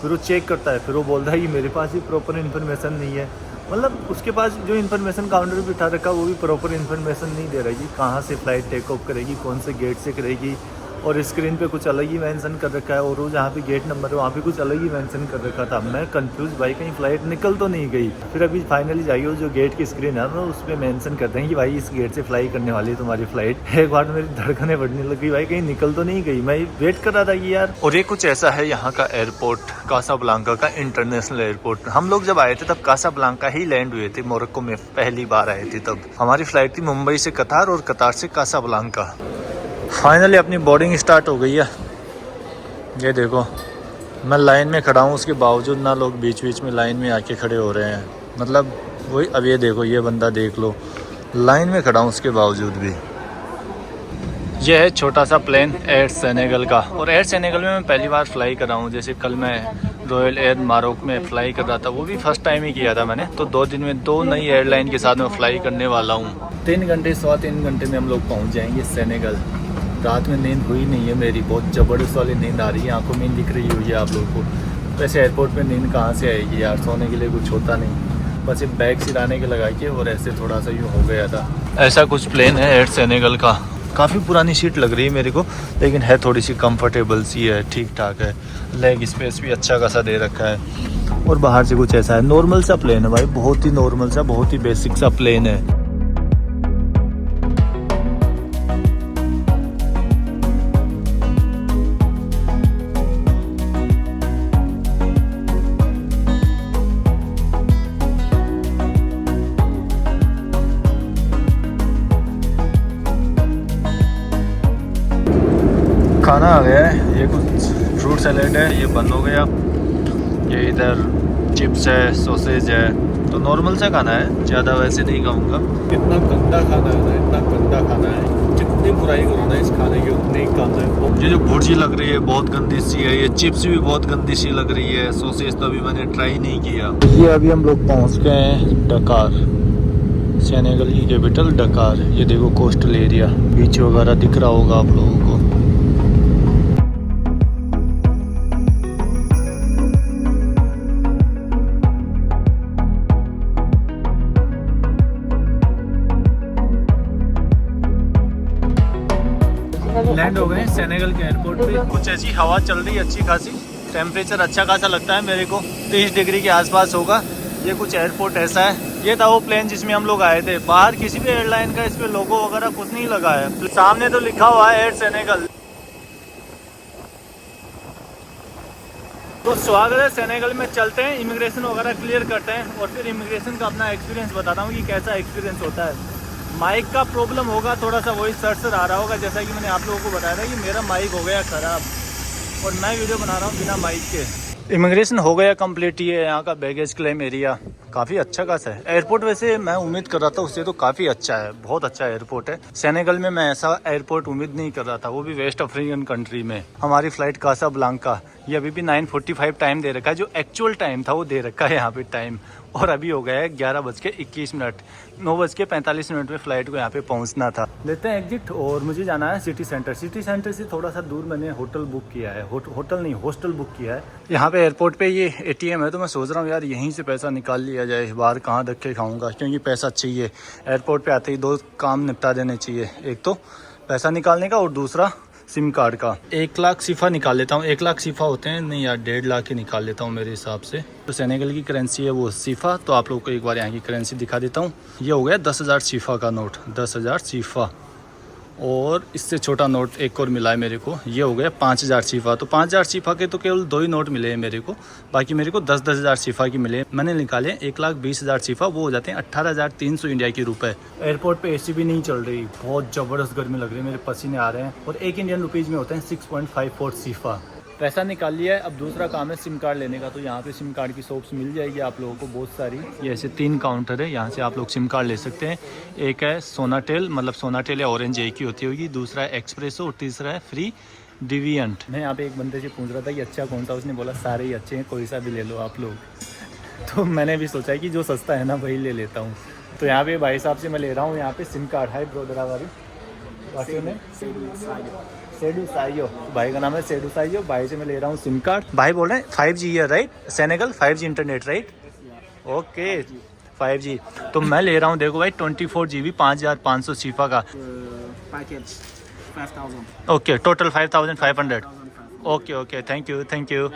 C: फिर वो चेक करता है, फिर वो बोलता है कि मेरे पास भी प्रॉपर इन्फॉर्मेशन नहीं है। मतलब उसके पास जो इन्फॉर्मेशन काउंटर पे बिठा रखा वो भी प्रॉपर इन्फॉर्मेशन नहीं दे रही कि कहाँ से फ़्लाइट टेक ऑफ करेगी, कौन से गेट से करेगी। और स्क्रीन पे कुछ अलग ही मेंशन कर रखा है और वो जहाँ पे गेट नंबर है वहाँ पे कुछ अलग ही मेंशन कर रखा था। मैं कंफ्यूज भाई, कहीं फ़्लाइट निकल तो नहीं गई। फिर अभी फाइनली जाइए जो गेट की स्क्रीन है ना उस पर मेंशन करते हैं कि भाई इस गेट से फ्लाई करने वाली है तुम्हारी फ़्लाइट। एक बार मेरी धड़कनें बढ़ने लगी भाई, कहीं निकल तो नहीं गई। मैं वेट कर रहा था कि यार।
B: और ये कुछ ऐसा है यहाँ का एयरपोर्ट, कासाब्लांका का इंटरनेशनल एयरपोर्ट। हम लोग जब आए थे तब कासाब्लांका ही लैंड हुए थे, मोरक्को में पहली बार आए थे तब। हमारी फ़्लाइट थी मुंबई से कतार और कतार से कासाब्लांका। फाइनली अपनी बोर्डिंग स्टार्ट हो गई है। ये देखो मैं लाइन में खड़ा हूँ, उसके बावजूद ना लोग बीच बीच में लाइन में आके खड़े हो रहे हैं। मतलब वही, अब ये देखो ये बंदा देख लो, लाइन में खड़ा हूँ उसके बावजूद भी। यह है छोटा सा प्लेन एयर सेनेगल का, और एयर सेनेगल में मैं पहली बार फ्लाई कर रहा हूँ। जैसे कल मैं रॉयल एयर मारोक में फ़्लाई कर रहा था, वो भी फर्स्ट टाइम ही किया था मैंने। तो 2 दिन में 2 नई एयरलाइन के साथ मैं फ़्लाई करने वाला हूँ। 3 घंटे 3.25 घंटे में हम लोग पहुँच जाएंगे सेनेगल। रात में नींद हुई नहीं है मेरी, बहुत ज़बरदस्त वाली नींद आ रही है, आंखों में दिख रही हुई है आप लोगों को। वैसे एयरपोर्ट पे नींद कहाँ से आएगी यार, सोने के लिए कुछ होता नहीं, बस एक बैग सिराने के लगा के और ऐसे थोड़ा सा यूँ हो गया था। ऐसा कुछ प्लेन है एयर सेनेगल का। काफ़ी पुरानी सीट लग रही है मेरे को, लेकिन है थोड़ी सी कंफर्टेबल सी है, ठीक ठाक है। लेग स्पेस भी अच्छा खासा दे रखा है। और बाहर से कुछ ऐसा है, नॉर्मल सा प्लेन है भाई, बहुत ही नॉर्मल सा, बहुत ही बेसिक सा प्लेन है। खाना आ गया है, ये कुछ फ्रूट सैलेड है, ये बंद हो गया। ये इधर चिप्स है, सॉसेज है, तो नॉर्मल सा खाना है, ज़्यादा वैसे नहीं खाऊंगा।
A: इतना गंदा खाना है ना, इतना गंदा खाना है, जितनी बुराई करो ना इस खाने की उतनी ही कम है।
B: ये जो भुर्जी लग रही है बहुत गंदी सी है, ये चिप्स भी बहुत गंदी सी लग रही है, सॉसेज तो अभी मैंने ट्राई नहीं किया। ये अभी हम लोग पहुँच गए हैं डकार, सेनेगल की कैपिटल डकार। ये देखो कोस्टल एरिया, बीच वगैरह दिख रहा होगा आप लोगों को। लैंड हो गए सेनेगल के एयरपोर्ट पे। कुछ ऐसी हवा चल रही है अच्छी खासी, टेम्परेचर अच्छा खासा लगता है मेरे को, 30 डिग्री के आसपास होगा। ये कुछ एयरपोर्ट ऐसा है। ये था वो प्लेन जिसमें हम लोग आए थे। बाहर किसी भी एयरलाइन का इस पे लोगो वगैरह कुछ नहीं लगा है, सामने तो लिखा हुआ है एयर सेनेगल। तो स्वागत है सेनेगल में। चलते हैं, इमिग्रेशन वगैरह क्लियर करते हैं और फिर इमिग्रेशन का अपना एक्सपीरियंस बताता हूँ कि कैसा एक्सपीरियंस होता है। माइक का प्रॉब्लम होगा थोड़ा सा, वही सर आ रहा होगा, जैसा कि मैंने आप लोगों को बताया था कि मेरा माइक हो गया ख़राब और मैं वीडियो बना रहा हूँ बिना माइक के। इमिग्रेशन हो गया कंप्लीट। ये यहाँ का बैगेज क्लेम एरिया,
C: काफ़ी अच्छा खासा है एयरपोर्ट। वैसे मैं उम्मीद कर रहा था उससे तो काफ़ी अच्छा है, बहुत अच्छा एयरपोर्ट है। सेनेगल में मैं ऐसा एयरपोर्ट उम्मीद नहीं कर रहा था, वो भी वेस्ट अफ्रीकन कंट्री में। हमारी फ्लाइट कासाब्लांका, ये अभी भी 9:45 टाइम दे रखा है, जो एक्चुअल टाइम था वो दे रखा है यहाँ पे टाइम। और अभी हो गया है 11:21, 9:45 में फ़्लाइट को यहाँ पे पहुँचना था। लेते हैं एग्जिट और मुझे जाना है सिटी सेंटर। सिटी सेंटर से थोड़ा सा दूर मैंने होटल बुक किया है, होटल नहीं हॉस्टल बुक किया है। यहाँ पे एयरपोर्ट पे ये ATM है, तो मैं सोच रहा हूँ यार यहीं से पैसा निकाल लिया जाए, बाहर कहाँ धक्के खाऊंगा, क्योंकि पैसा चाहिए। एयरपोर्ट पे आते ही 2 काम निपटा देने चाहिए, एक तो पैसा निकालने का और दूसरा सिम कार्ड का। 1 लाख सिफा निकाल लेता हूँ। 1 लाख सिफा होते हैं नहीं यार, 1.5 लाख ही निकाल लेता हूँ मेरे हिसाब से। तो सेनेगल की करेंसी है वो सिफा, तो आप लोगों को एक बार यहाँ की करेंसी दिखा देता हूँ। ये हो गया 10,000 सिफा का नोट, 10,000 सिफा। और इससे छोटा नोट एक और मिला है मेरे को, ये हो गया 5,000 सिफा। तो 5,000 सिफा के तो केवल 2 ही नोट मिले हैं मेरे को, बाकी मेरे को 10,000 सिफा की मिले। मैंने निकाले 1,20,000 सिफा, वो हो जाते हैं 18,300 इंडिया की रुपए। एयरपोर्ट पे AC भी नहीं चल रही, बहुत ज़बरदस्त गर्मी लग रही है, मेरे पसीने आ रहे हैं। और 1 इंडियन रुपीज़ में होते हैं 6.54 सिफा। पैसा निकाल लिया है, अब दूसरा काम है सिम कार्ड लेने का। तो यहाँ पे सिम कार्ड की शॉप्स मिल जाएगी आप लोगों को बहुत सारी। ये ऐसे 3 काउंटर है, यहाँ से आप लोग सिम कार्ड ले सकते हैं। एक है सोनाटेल, मतलब सोनाटेल या ऑरेंज एक ही होती होगी, दूसरा है एक्सप्रेसो और तीसरा है फ्री डिविएंट। मैं यहाँ पे एक बंदे से पूछ रहा था कि अच्छा कौन सा, उसने बोला सारे ही अच्छे हैं, कोई सा भी ले लो आप लोग। तो मैंने भी सोचा कि जो सस्ता है ना वही ले लेता हूँ। तो यहाँ पे भाई साहब से मैं ले रहा हूँ यहाँ पे सिम कार्ड। हाय ब्रोदर, हमारी सेडू साइयो, भाई का नाम है सेडू साइयो। भाई से मैं ले रहा हूँ सिम कार्ड। भाई बोल रहे हैं 5G है right, Senegal 5G internet right, okay 5G। तो मैं ले रहा हूँ देखो भाई 24 GB 5,500 सिफा का
E: package 5,000।
C: Okay, total 5,500। Okay thank you.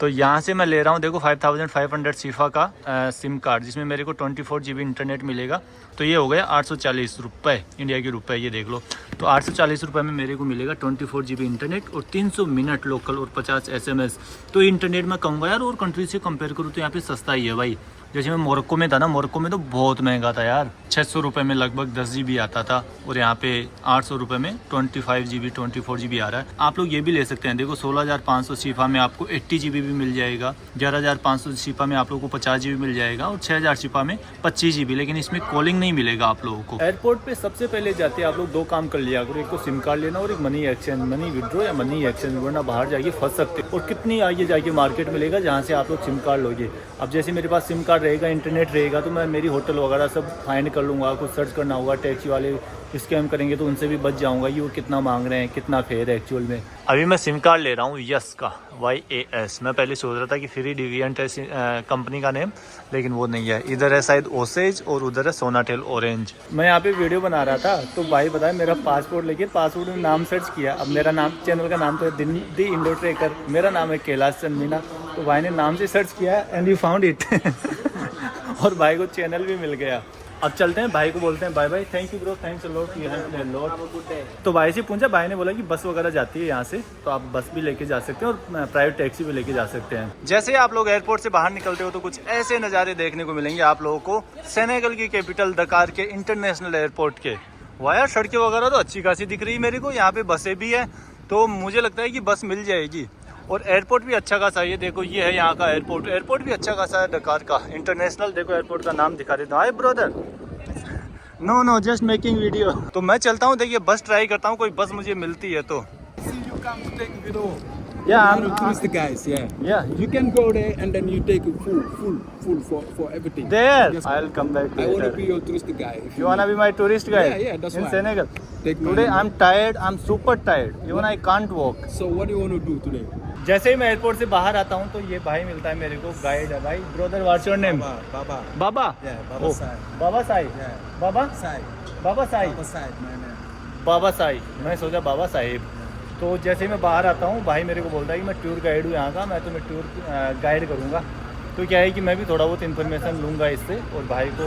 C: तो यहाँ से मैं ले रहा हूँ देखो 5,500 सिफा का सिम कार्ड, जिसमें मेरे को 24 GB इंटरनेट मिलेगा। तो ये हो गया 840 रुपये इंडिया के रुपए, ये देख लो। तो 840 रुपये में मेरे को मिलेगा 24 GB इंटरनेट और 300 मिनट लोकल और 50 SMS। तो इंटरनेट में कहूँगा यार और कंट्री से कंपेयर करूँ तो यहाँ पे सस्ता ही है भाई। जैसे मैं मोरक्को में था ना, मोरक्को में तो बहुत महंगा था यार, 600 रुपये में लगभग 10 GB आता था, और यहाँ पे 800 रुपये में 25 GB 24 GB आ रहा है। आप लोग ये भी ले सकते हैं, देखो 16,500 सिफा में आपको 80 GB भी मिल जाएगा, 11,500 सिफा में आप लोगों को 50 GB मिल जाएगा, और 6,000 सिफा में 25 GB। लेकिन इसमें कॉलिंग नहीं मिलेगा आप लोगों को। एयरपोर्ट पे सबसे पहले जाते आप लोग 2 काम कर लिया करो, एक तो सिम कार्ड लेना और एक मनी एक्सचेंज, मनी विड्रॉ या मनी एक्सचेंज, वरना बाहर जाके फंस सकते। और कितनी आगे जाके मार्केट मिलेगा जहाँ से आप लोग सिम कार्ड लोगे। अब जैसे मेरे पास सिम कार्ड रहेगा, इंटरनेट रहेगा, तो मैं मेरी होटल वगैरह सब फाइंड कर लूँगा। कुछ सर्च करना होगा, टैक्सी वाले स्कैम करेंगे तो उनसे भी बच जाऊँगा कि वो कितना मांग रहे हैं, कितना फेयर है एक्चुअल में। अभी मैं सिम कार्ड ले रहा हूँ यस का, YAS। मैं पहले सोच रहा था कि फ्री डिविएंट है कंपनी का नेम, लेकिन वो नहीं है। इधर है शायद ओसेज और उधर है सोनाटेल ऑरेंज। मैं यहाँ पे वीडियो बना रहा था तो भाई बताया मेरा पासपोर्ट लेके, पासपोर्ट में नाम सर्च किया। अब मेरा नाम, चैनल का नाम तो है दी इंडो ट्रेकर, मेरा नाम है कैलाश चंद मीना। तो भाई ने नाम से सर्च किया एंड यू फाउंड इट और भाई को चैनल भी मिल गया। अब चलते हैं, भाई को बोलते हैं bye bye. Thank you bro, thanks a lot, you have a lot. तो भाई से पूछा, भाई ने बोला कि बस वगैरह जाती है यहाँ से, तो आप बस भी लेके जा सकते हैं और प्राइवेट टैक्सी भी लेके जा सकते हैं। जैसे आप लोग एयरपोर्ट से बाहर निकलते हो तो कुछ ऐसे नज़ारे देखने को मिलेंगे आप लोगों को सेनेगल की कैपिटल दकार के इंटरनेशनल एयरपोर्ट के। वाह यार, सड़कें वगैरह तो अच्छी खासी दिख रही है मेरे को। यहाँ पे बसें भी है, तो मुझे लगता है कि बस मिल जाएगी। और एयरपोर्ट भी अच्छा खासा है, ये देखो ये है यहाँ का एयरपोर्ट। एयरपोर्ट भी अच्छा खासा है डकार का इंटरनेशनल। देखो एयरपोर्ट का नाम दिखा देता हूँ। Hi brother, know just making video. तो मैं चलता हूँ, देखिए बस ट्राई करता हूँ, कोई बस मुझे मिलती है तो।
E: Yeah, I'm tourist guys. Yeah. You can go there and then you take a full for everything.
C: There,
E: Yes.
C: I'll come back
E: I want
C: later.
E: to be your tourist guy. If
C: You wanna be my tourist guide?
E: Yeah, that's
C: in
E: why.
C: Senegal.
E: Take me.
C: Today I'm tired. I'm super tired. Even I can't walk.
E: So what do you want to do today?
C: जैसे ही मैं airport से बाहर आता हूँ तो ये भाई मिलता है मेरे को, गाइड है भाई। Brother, what's your name?
E: Baba.
C: Baba?
E: Yeah, Baba Sai.
C: Baba Sai?
E: Yeah.
C: Baba?
E: Sai.
C: Baba Sai?
E: Baba Sai, my name.
C: बाबा साई, मैं सोचा बाबा साहिब। तो जैसे ही मैं बाहर आता हूँ, भाई मेरे को बोलता है कि मैं टूर गाइड हूँ यहाँ का, मैं तुम्हें टूर गाइड करूँगा। तो क्या है कि मैं भी थोड़ा बहुत इन्फॉर्मेशन लूँगा इससे। और भाई को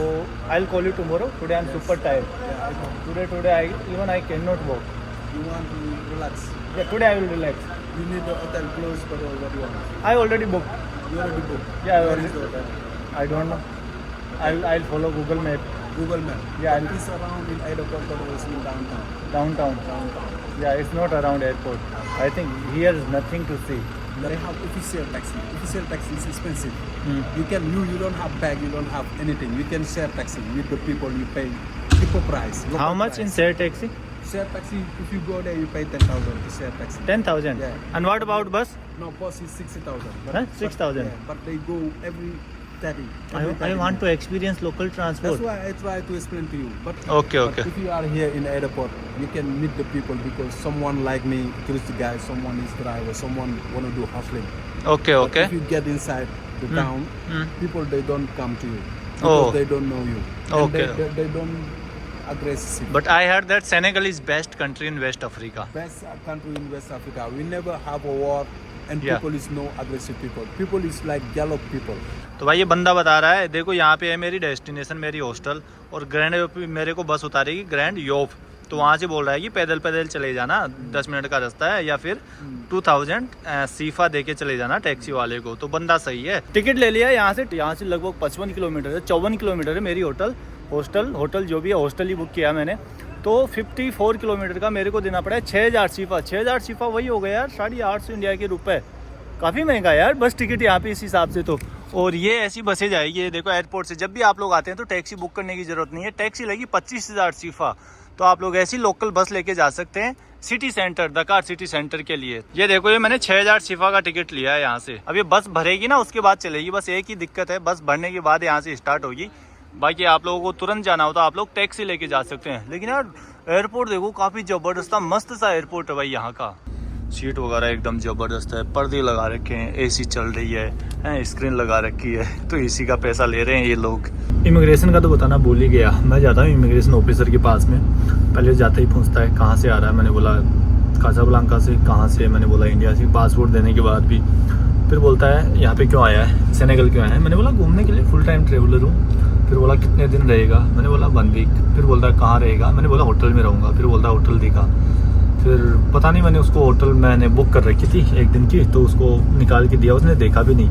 C: I will call you tomorrow, today I am super tired, today I even I can not walk.
E: You want to relax?
C: Yeah, today I will relax.
E: You need the hotel close, but what do you want?
C: I already booked.
E: You already booked.
C: Yeah, I
E: Where
C: already.
E: is the hotel?
C: I don't know. I'll follow Google Map.
E: Google Map.
C: Yeah,
E: But it's around in airport or it's in downtown.
C: Downtown.
E: Downtown.
C: Yeah, it's not around airport. I think here is nothing to see.
E: They have official taxi. Official taxi is expensive. You don't have bag, you don't have anything. You can share taxi with the people. You pay cheaper price.
B: How
E: local
B: much in
E: price.
B: share taxi?
E: Share taxi? If you go there, you pay 10,000 to share taxi.
B: 10,000.
E: Yeah.
B: And what about bus?
E: No, bus is 60,000.
B: Huh? 6,000?
E: Yeah, but they go every 30.
B: I want to experience local transport.
E: That's why I try to explain to you. But,
B: Okay,
E: but
B: okay.
E: if you are here in airport, you can meet the people because someone like me, tourist guy, someone is driver, someone want to do hustling.
B: Okay,
E: But
B: okay.
E: if you get inside the town, people they don't come to you
B: Oh.
E: because they don't know you. And
B: Okay.
E: They don't aggressive.
B: But I heard that Senegal is best country in West Africa.
E: Best country in West Africa. We never have a war, and
B: Yeah.
E: people is no aggressive people. People is like yellow people.
B: तो भाई ये बंदा बता रहा है, देखो यहाँ पे है मेरी डेस्टिनेशन, मेरी हॉस्टल, और ग्रैंड योप मेरे को बस उतारेगी ग्रैंड योप। तो वहाँ से बोल रहा है कि पैदल पैदल चले जाना, 10 मिनट का रास्ता है, या फिर 2000 सीफा दे के चले जाना टैक्सी वाले को। तो बंदा सही है। टिकट ले लिया यहाँ से लगभग 55 किलोमीटर है, 54 किलोमीटर है मेरी होटल जो भी है, हॉस्टल ही बुक किया मैंने। तो 54 किलोमीटर का मेरे को देना पड़ा है 6000 सीफा। 6000 सीफा वही हो गया यार 850 इंडिया के रुपए। काफ़ी महंगा है यार बस टिकट यहाँ पे इस हिसाब से तो। और ये ऐसी बसें जाएगी, ये देखो एयरपोर्ट से जब भी आप लोग आते हैं तो टैक्सी बुक करने की ज़रूरत नहीं है। टैक्सी लगी 25,000 सीफा, तो आप लोग ऐसी लोकल बस लेके जा सकते हैं सिटी सेंटर, दकार सिटी सेंटर के लिए। ये देखो ये मैंने 6000 सीफा का टिकट लिया है यहाँ से। अब ये बस भरेगी ना उसके बाद चलेगी, बस एक ही दिक्कत है, बस भरने के बाद यहाँ से स्टार्ट होगी। बाकी आप लोगों को तुरंत जाना हो तो आप लोग टैक्सी लेके जा सकते हैं। लेकिन यार एयरपोर्ट देखो काफ़ी ज़बरदस्त मस्त सा एयरपोर्ट है भाई यहाँ का। सीट वगैरह एकदम ज़बरदस्त है, पर्दे लगा रखे हैं, एसी चल रही है, स्क्रीन लगा रखी है, तो एसी का पैसा ले रहे हैं ये लोग। इमिग्रेशन का तो बताना भूल ही गया, मैं जाता हूँ इमिग्रेशन ऑफिसर के पास में। पहले जाते ही पूछता है कहाँ से आ रहा है, मैंने बोला कासाब्लांका से। कहाँ से? मैंने बोला इंडिया से। पासपोर्ट देने के बाद भी फिर बोलता है यहाँ पे क्यों आया है, सेनेगल क्यों आया है? मैंने बोला घूमने के लिए, फुल टाइम ट्रेवलर हूँ। फिर बोला कितने दिन रहेगा? मैंने बोला 1 वीक। फिर बोलता है कहाँ रहेगा? मैंने बोला होटल में रहूँगा। फिर बोलता है होटल दिखा। फिर पता नहीं, मैंने उसको होटल मैंने बुक कर रखी थी 1 दिन की, तो उसको निकाल के दिया, उसने देखा भी नहीं।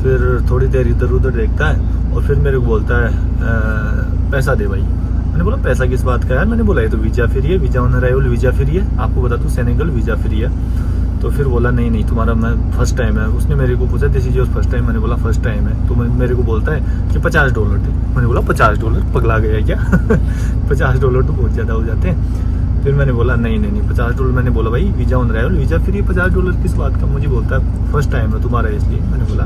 B: फिर थोड़ी देर इधर उधर देखता है और फिर मेरे को बोलता है पैसा दे भाई। मैंने बोला पैसा किस बात का है? मैंने बोला ये तो वीज़ा फ्री है, visa on arrival visa free है, आपको बता दूँ सेनेगल वीज़ा फ्री है। तो फिर बोला नहीं तुम्हारा मैं फर्स्ट टाइम है। उसने मेरे को पूछा this is your first time? मैंने बोला फर्स्ट टाइम है। तो मेरे को बोलता है कि $50 दे। मैंने बोला $50? पगला गया क्या? $50 तो बहुत ज़्यादा हो जाते हैं। फिर मैंने बोला नहीं $50। मैंने बोला भाई visa on arrival visa free, $50 किस बात का? मुझे बोलता है फर्स्ट टाइम है तुम्हारा इसलिए। मैंने बोला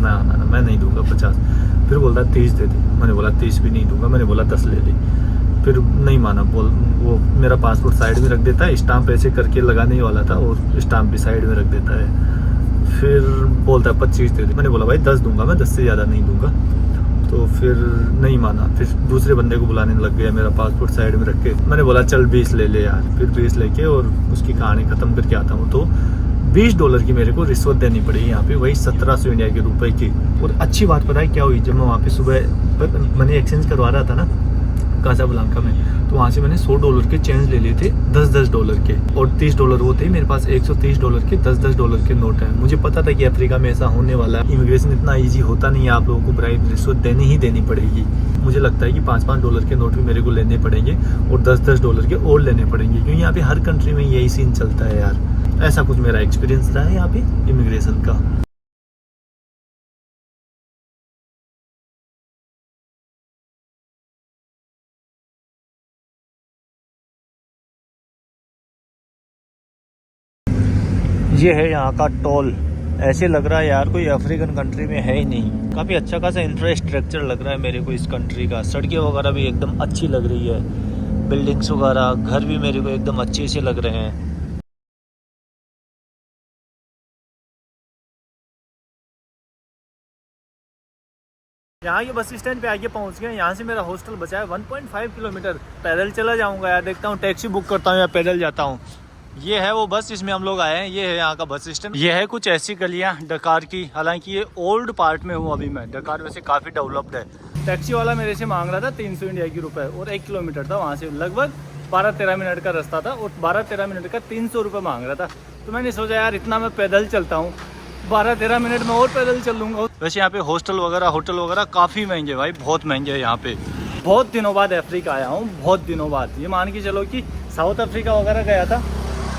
B: ना मैं नहीं दूंगा 50। फिर बोलता है 30 दे दे। मैंने बोला 30 भी नहीं दूंगा। मैंने बोला 10 ले ले। फिर नहीं माना, वो मेरा पासपोर्ट साइड में रख देता है, स्टाम्प ऐसे करके लगाने ही वाला था और स्टाम्प भी साइड में रख देता है। फिर बोलता है 25 दे दे। मैंने बोला भाई 10 दूंगा मैं, 10 से ज़्यादा नहीं दूंगा। तो फिर नहीं माना, फिर दूसरे बंदे को बुलाने लग गया मेरा पासपोर्ट साइड में रख के। मैंने बोला चल 20 ले ले यार। फिर 20 लेके और उसकी कहानी ख़त्म करके आता हूँ। तो $20 की मेरे को रिश्वत देनी पड़ी यहाँ पे, वही 1700 इंडिया के रुपए की। और अच्छी बात पता है क्या हुई, जब मैं वहाँ पे सुबह मैंने एक्सचेंज करवा रहा था ना कासाब्लांका में, तो वहाँ से मैंने $100 के चेंज ले लिए थे, $10 के, और $30 वो थे मेरे पास। $130 के $10 के नोट है। मुझे पता था कि अफ्रीका में ऐसा होने वाला है। इमिग्रेशन इतना इजी होता नहीं है, आप लोगों को ब्राइब रिश्वत देनी पड़ेगी। मुझे लगता है कि $5-5 के नोट भी मेरे को लेने पड़ेंगे और $10 के और लेने पड़ेंगे, क्योंकि यहाँ पे हर कंट्री में यही सीन चलता है यार। ऐसा कुछ मेरा एक्सपीरियंस रहा है यहाँ पे इमिग्रेशन का। ये है यहाँ का टोल। ऐसे लग रहा है यार कोई अफ्रीकन कंट्री में है ही नहीं। काफ़ी अच्छा खासा इंफ्रास्ट्रक्चर लग रहा है मेरे को इस कंट्री का। सड़कें वगैरह भी एकदम अच्छी लग रही है, बिल्डिंग्स वगैरह, घर भी मेरे को एकदम अच्छे से लग रहे हैं। यहाँ के बस स्टैंड पे आके पहुँच गए। यहाँ से मेरा हॉस्टल बचा है 1.5 किलोमीटर। पैदल चला जाऊँगा यार, देखता हूँ टैक्सी बुक करता हूँ या पैदल जाता हूँ। ये है वो बस जिसमें हम लोग आए हैं। ये है यहाँ का बस स्टैंड। ये है कुछ ऐसी गलियाँ डकार की, हालांकि ये ओल्ड पार्ट में हूँ अभी मैं। डकार वैसे काफ़ी डेवलप्ड है। टैक्सी वाला मेरे से मांग रहा था 300 इंडिया के रुपए, और 1 किलोमीटर था वहाँ से, लगभग 12-13 मिनट का रास्ता था, और 12-13 मिनट का 300 रुपये मांग रहा था। तो मैंने सोचा यार इतना मैं पैदल चलता हूँ, 12-13 मिनट में और पैदल चल लूँगा। वैसे यहाँ पे होटल वगैरह काफ़ी महंगे भाई, बहुत महंगे हैं यहाँ पे। बहुत दिनों बाद अफ्रीका आया हूँ, बहुत दिनों बाद। ये मान के चलो कि साउथ अफ्रीका वगैरह गया था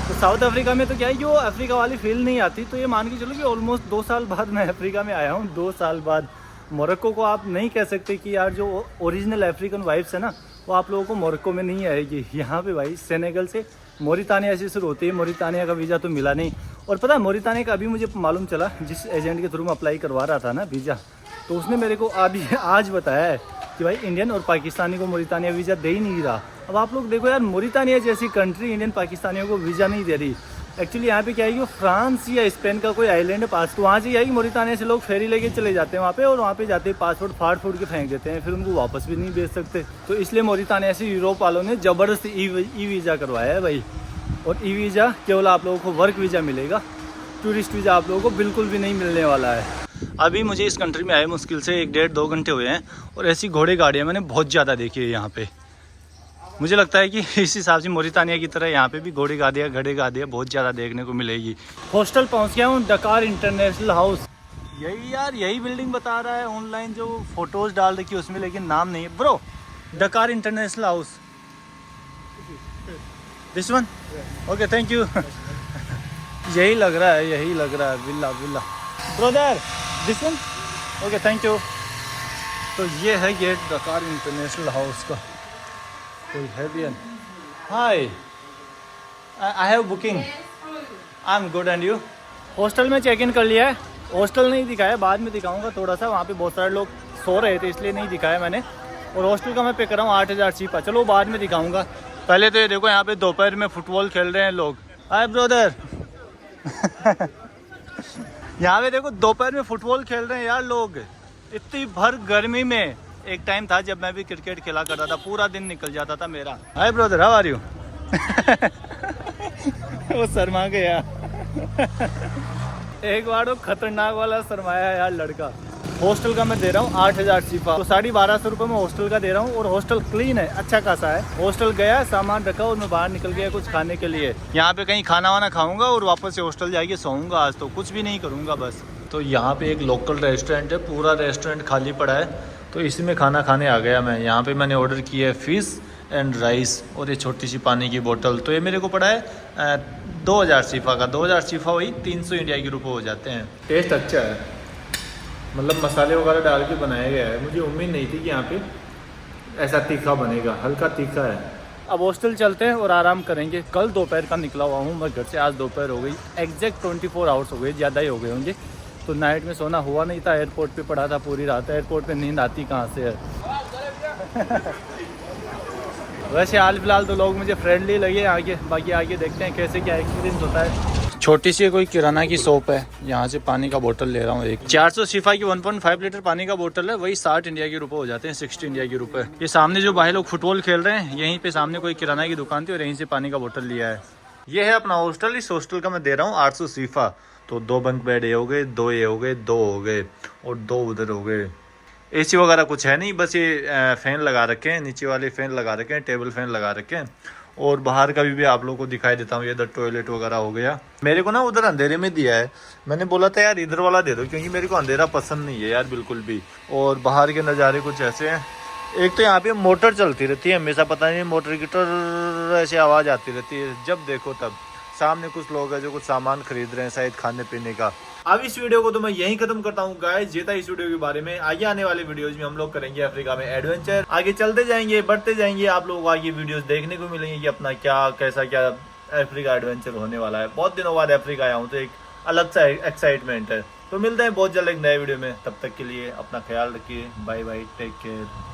C: तो साउथ अफ्रीका में तो क्या है कि वो अफ्रीका वाली फील नहीं आती। तो ये मान के चलो कि ऑलमोस्ट 2 साल बाद मैं अफ्रीका में आया हूँ। 2 साल बाद मोरक्को को आप नहीं कह सकते कि यार जो ओरिजिनल अफ्रीकन वाइब्स है ना वो आप लोगों को मोरक्को में नहीं आएगी। यहाँ पे भाई सेनेगल से मोरितानिया से शुरू होती है। मोरितानिया का वीज़ा तो मिला नहीं। और पता है मोरितानिया का अभी मुझे मालूम चला, जिस एजेंट के थ्रू मैं अप्लाई करवा रहा था ना वीज़ा, तो उसने मेरे को अभी आज बताया है कि भाई इंडियन और पाकिस्तानी को मोरितानिया वीज़ा दे ही नहीं रहा। अब आप लोग देखो यार, मोरितानिया जैसी कंट्री इंडियन पाकिस्तानियों को वीज़ा नहीं दे रही। एक्चुअली यहाँ पे क्या है कि फ्रांस या स्पेन का कोई आइलैंड है पास, तो वहाँ से क्या है कि मोरितानिया से लोग फेरी लेके चले जाते हैं वहाँ पे, और वहाँ पे जाते पासपोर्ट फाड़ फूड़ के फेंक देते हैं, फिर उनको वापस भी नहीं भेज सकते। तो इसलिए मोरितानिया से यूरोप वालों ने ज़बरदस्त ई वीज़ा करवाया है भाई। और ई वीज़ा केवल आप लोगों को वर्क वीज़ा मिलेगा, टूरिस्ट वीज़ा आप लोगों को बिल्कुल भी नहीं मिलने वाला है। अभी मुझे इस कंट्री में आए मुश्किल से 1 डेढ़ 2 घंटे हुए हैं, और ऐसी घोड़े गाड़ियाँ मैंने बहुत ज़्यादा देखी है यहाँ पे। मुझे लगता है कि इस हिसाब से मोरितानिया की तरह यहाँ पे भी घोड़े गाड़ियाँ बहुत ज़्यादा देखने को मिलेगी। हॉस्टल पहुँच गया हूँ, डकार इंटरनेशनल हाउस। यही यार, यही बिल्डिंग बता रहा है ऑनलाइन जो फोटोज़ डाल रखी है उसमें, लेकिन नाम नहीं है ब्रो। डकार international house, this one, okay thank you. यही लग रहा है, यही लग रहा है, villa brother, this one, okay thank you. तो ये है गेट डकार इंटरनेशनल हाउस का। कोई है भी? Hi, I have booking, I am good and you? Hostel में चेक इन कर लिया है। हॉस्टल नहीं दिखाया, बाद में दिखाऊंगा थोड़ा सा, वहाँ पे बहुत सारे लोग सो रहे थे इसलिए नहीं दिखाया मैंने। और हॉस्टल का मैं पे कर रहा हूँ 8000 सीपा, चलो बाद में दिखाऊंगा। पहले तो ये देखो यहाँ पे दोपहर में फुटबॉल खेल रहे हैं लोग। Hi brother. यहाँ पे देखो दोपहर में फुटबॉल खेल रहे हैं यार लोग, इतनी भर गर्मी में। एक टाइम था जब मैं भी क्रिकेट खेला करता था, पूरा दिन निकल जाता था मेरा। Hi brother, how are you? वो शर्मा गया। एक बार वो खतरनाक वाला शर्माया यार लड़का। हॉस्टल का मैं दे रहा हूँ 8000 सीफा, तो 1250 रुपये में हॉस्टल का दे रहा हूँ। और हॉस्टल क्लीन है, अच्छा खासा है। हॉस्टल गया, सामान रखा और मैं बाहर निकल गया कुछ खाने के लिए। यहाँ पे कहीं खाना वाना खाऊंगा और वापस से हॉस्टल जाके सोऊंगा। आज तो कुछ भी नहीं करूँगा बस। तो यहाँ पे एक लोकल रेस्टोरेंट है, पूरा रेस्टोरेंट खाली पड़ा है, तो इसी में खाना खाने आ गया मैं। यहाँ पे मैंने ऑर्डर किया है फ़िश एंड राइस और ये छोटी सी पानी की बोतल। तो ये मेरे को पड़ा है 2000 सीफा का। 2000 सीफा वही 300 इंडिया के रुपये हो जाते हैं। टेस्ट अच्छा है, मतलब मसाले वगैरह डाल के बनाया गया है। मुझे उम्मीद नहीं थी कि यहाँ पे ऐसा तीखा बनेगा, हल्का तीखा है। अब हॉस्टल चलते हैं और आराम करेंगे। कल दोपहर का निकला हुआ हूँ मैं घर से, आज दोपहर हो गई। एग्जैक्ट 24 आवर्स हो गए, ज़्यादा ही हो गए होंगे। तो नाइट में सोना हुआ नहीं था, एयरपोर्ट पे पड़ा था पूरी रात। एयरपोर्ट पे नींद आती कहाँ से है। वैसे हाल फिलहाल तो लोग मुझे फ्रेंडली लगे आगे, बाकी आगे देखते हैं कैसे क्या एक्सपीरियंस होता है। छोटी सी कोई किराना की शॉप है, यहाँ से पानी का बोतल ले रहा हूँ एक। 400 सीफा की 1.5 लीटर पानी का बोतल है, वही 60 इंडिया के रुपए हो जाते हैं, 60 इंडिया के रुपए। ये सामने जो बाहर लोग फुटबॉल खेल रहे हैं, यहीं पे सामने कोई किराना की दुकान थी और यहीं से पानी का बोतल लिया है। ये है अपना हॉस्टल। इस हॉस्टल का मैं दे रहा हूँ 800 सीफा। तो 2 बंक बेड ये हो गए, 2 ये हो गए, 2 हो गए और 2 उधर हो गए। एसी वगैरह कुछ है नहीं, बस ये फ़ैन लगा रखे हैं, नीचे वाले फ़ैन लगा रखे हैं, टेबल फ़ैन लगा रखे हैं। और बाहर का भी आप लोगों को दिखाई देता हूँ। ये इधर टॉयलेट वगैरह हो गया। मेरे को ना उधर अंधेरे में दिया है, मैंने बोला था यार इधर वाला दे दो, क्योंकि मेरे को अंधेरा पसंद नहीं है यार बिल्कुल भी। और बाहर के नज़ारे कुछ ऐसे हैं। एक तो यहाँ पे मोटर चलती रहती है हमेशा, पता नहीं मोटर की टर ऐसी आवाज़ आती रहती है जब देखो तब। सामने कुछ लोग हैं जो कुछ सामान खरीद रहे हैं शायद खाने पीने का। अब इस वीडियो को तो मैं यहीं खत्म करता हूँ गाइस। ये था इस वीडियो के बारे में। आगे आने वाले वीडियोज में हम लोग करेंगे अफ्रीका में एडवेंचर। आगे चलते जाएंगे, बढ़ते जाएंगे। आप लोगों को आगे वीडियोस देखने को मिलेंगे कि अपना क्या कैसा क्या अफ्रीका एडवेंचर होने वाला है। बहुत दिनों बाद अफ्रीका आया हूँ तो एक अलग सा एक्साइटमेंट है। तो मिलते हैं बहुत जल्द एक नए वीडियो में। तब तक के लिए अपना ख्याल रखिए। Bye bye, take care.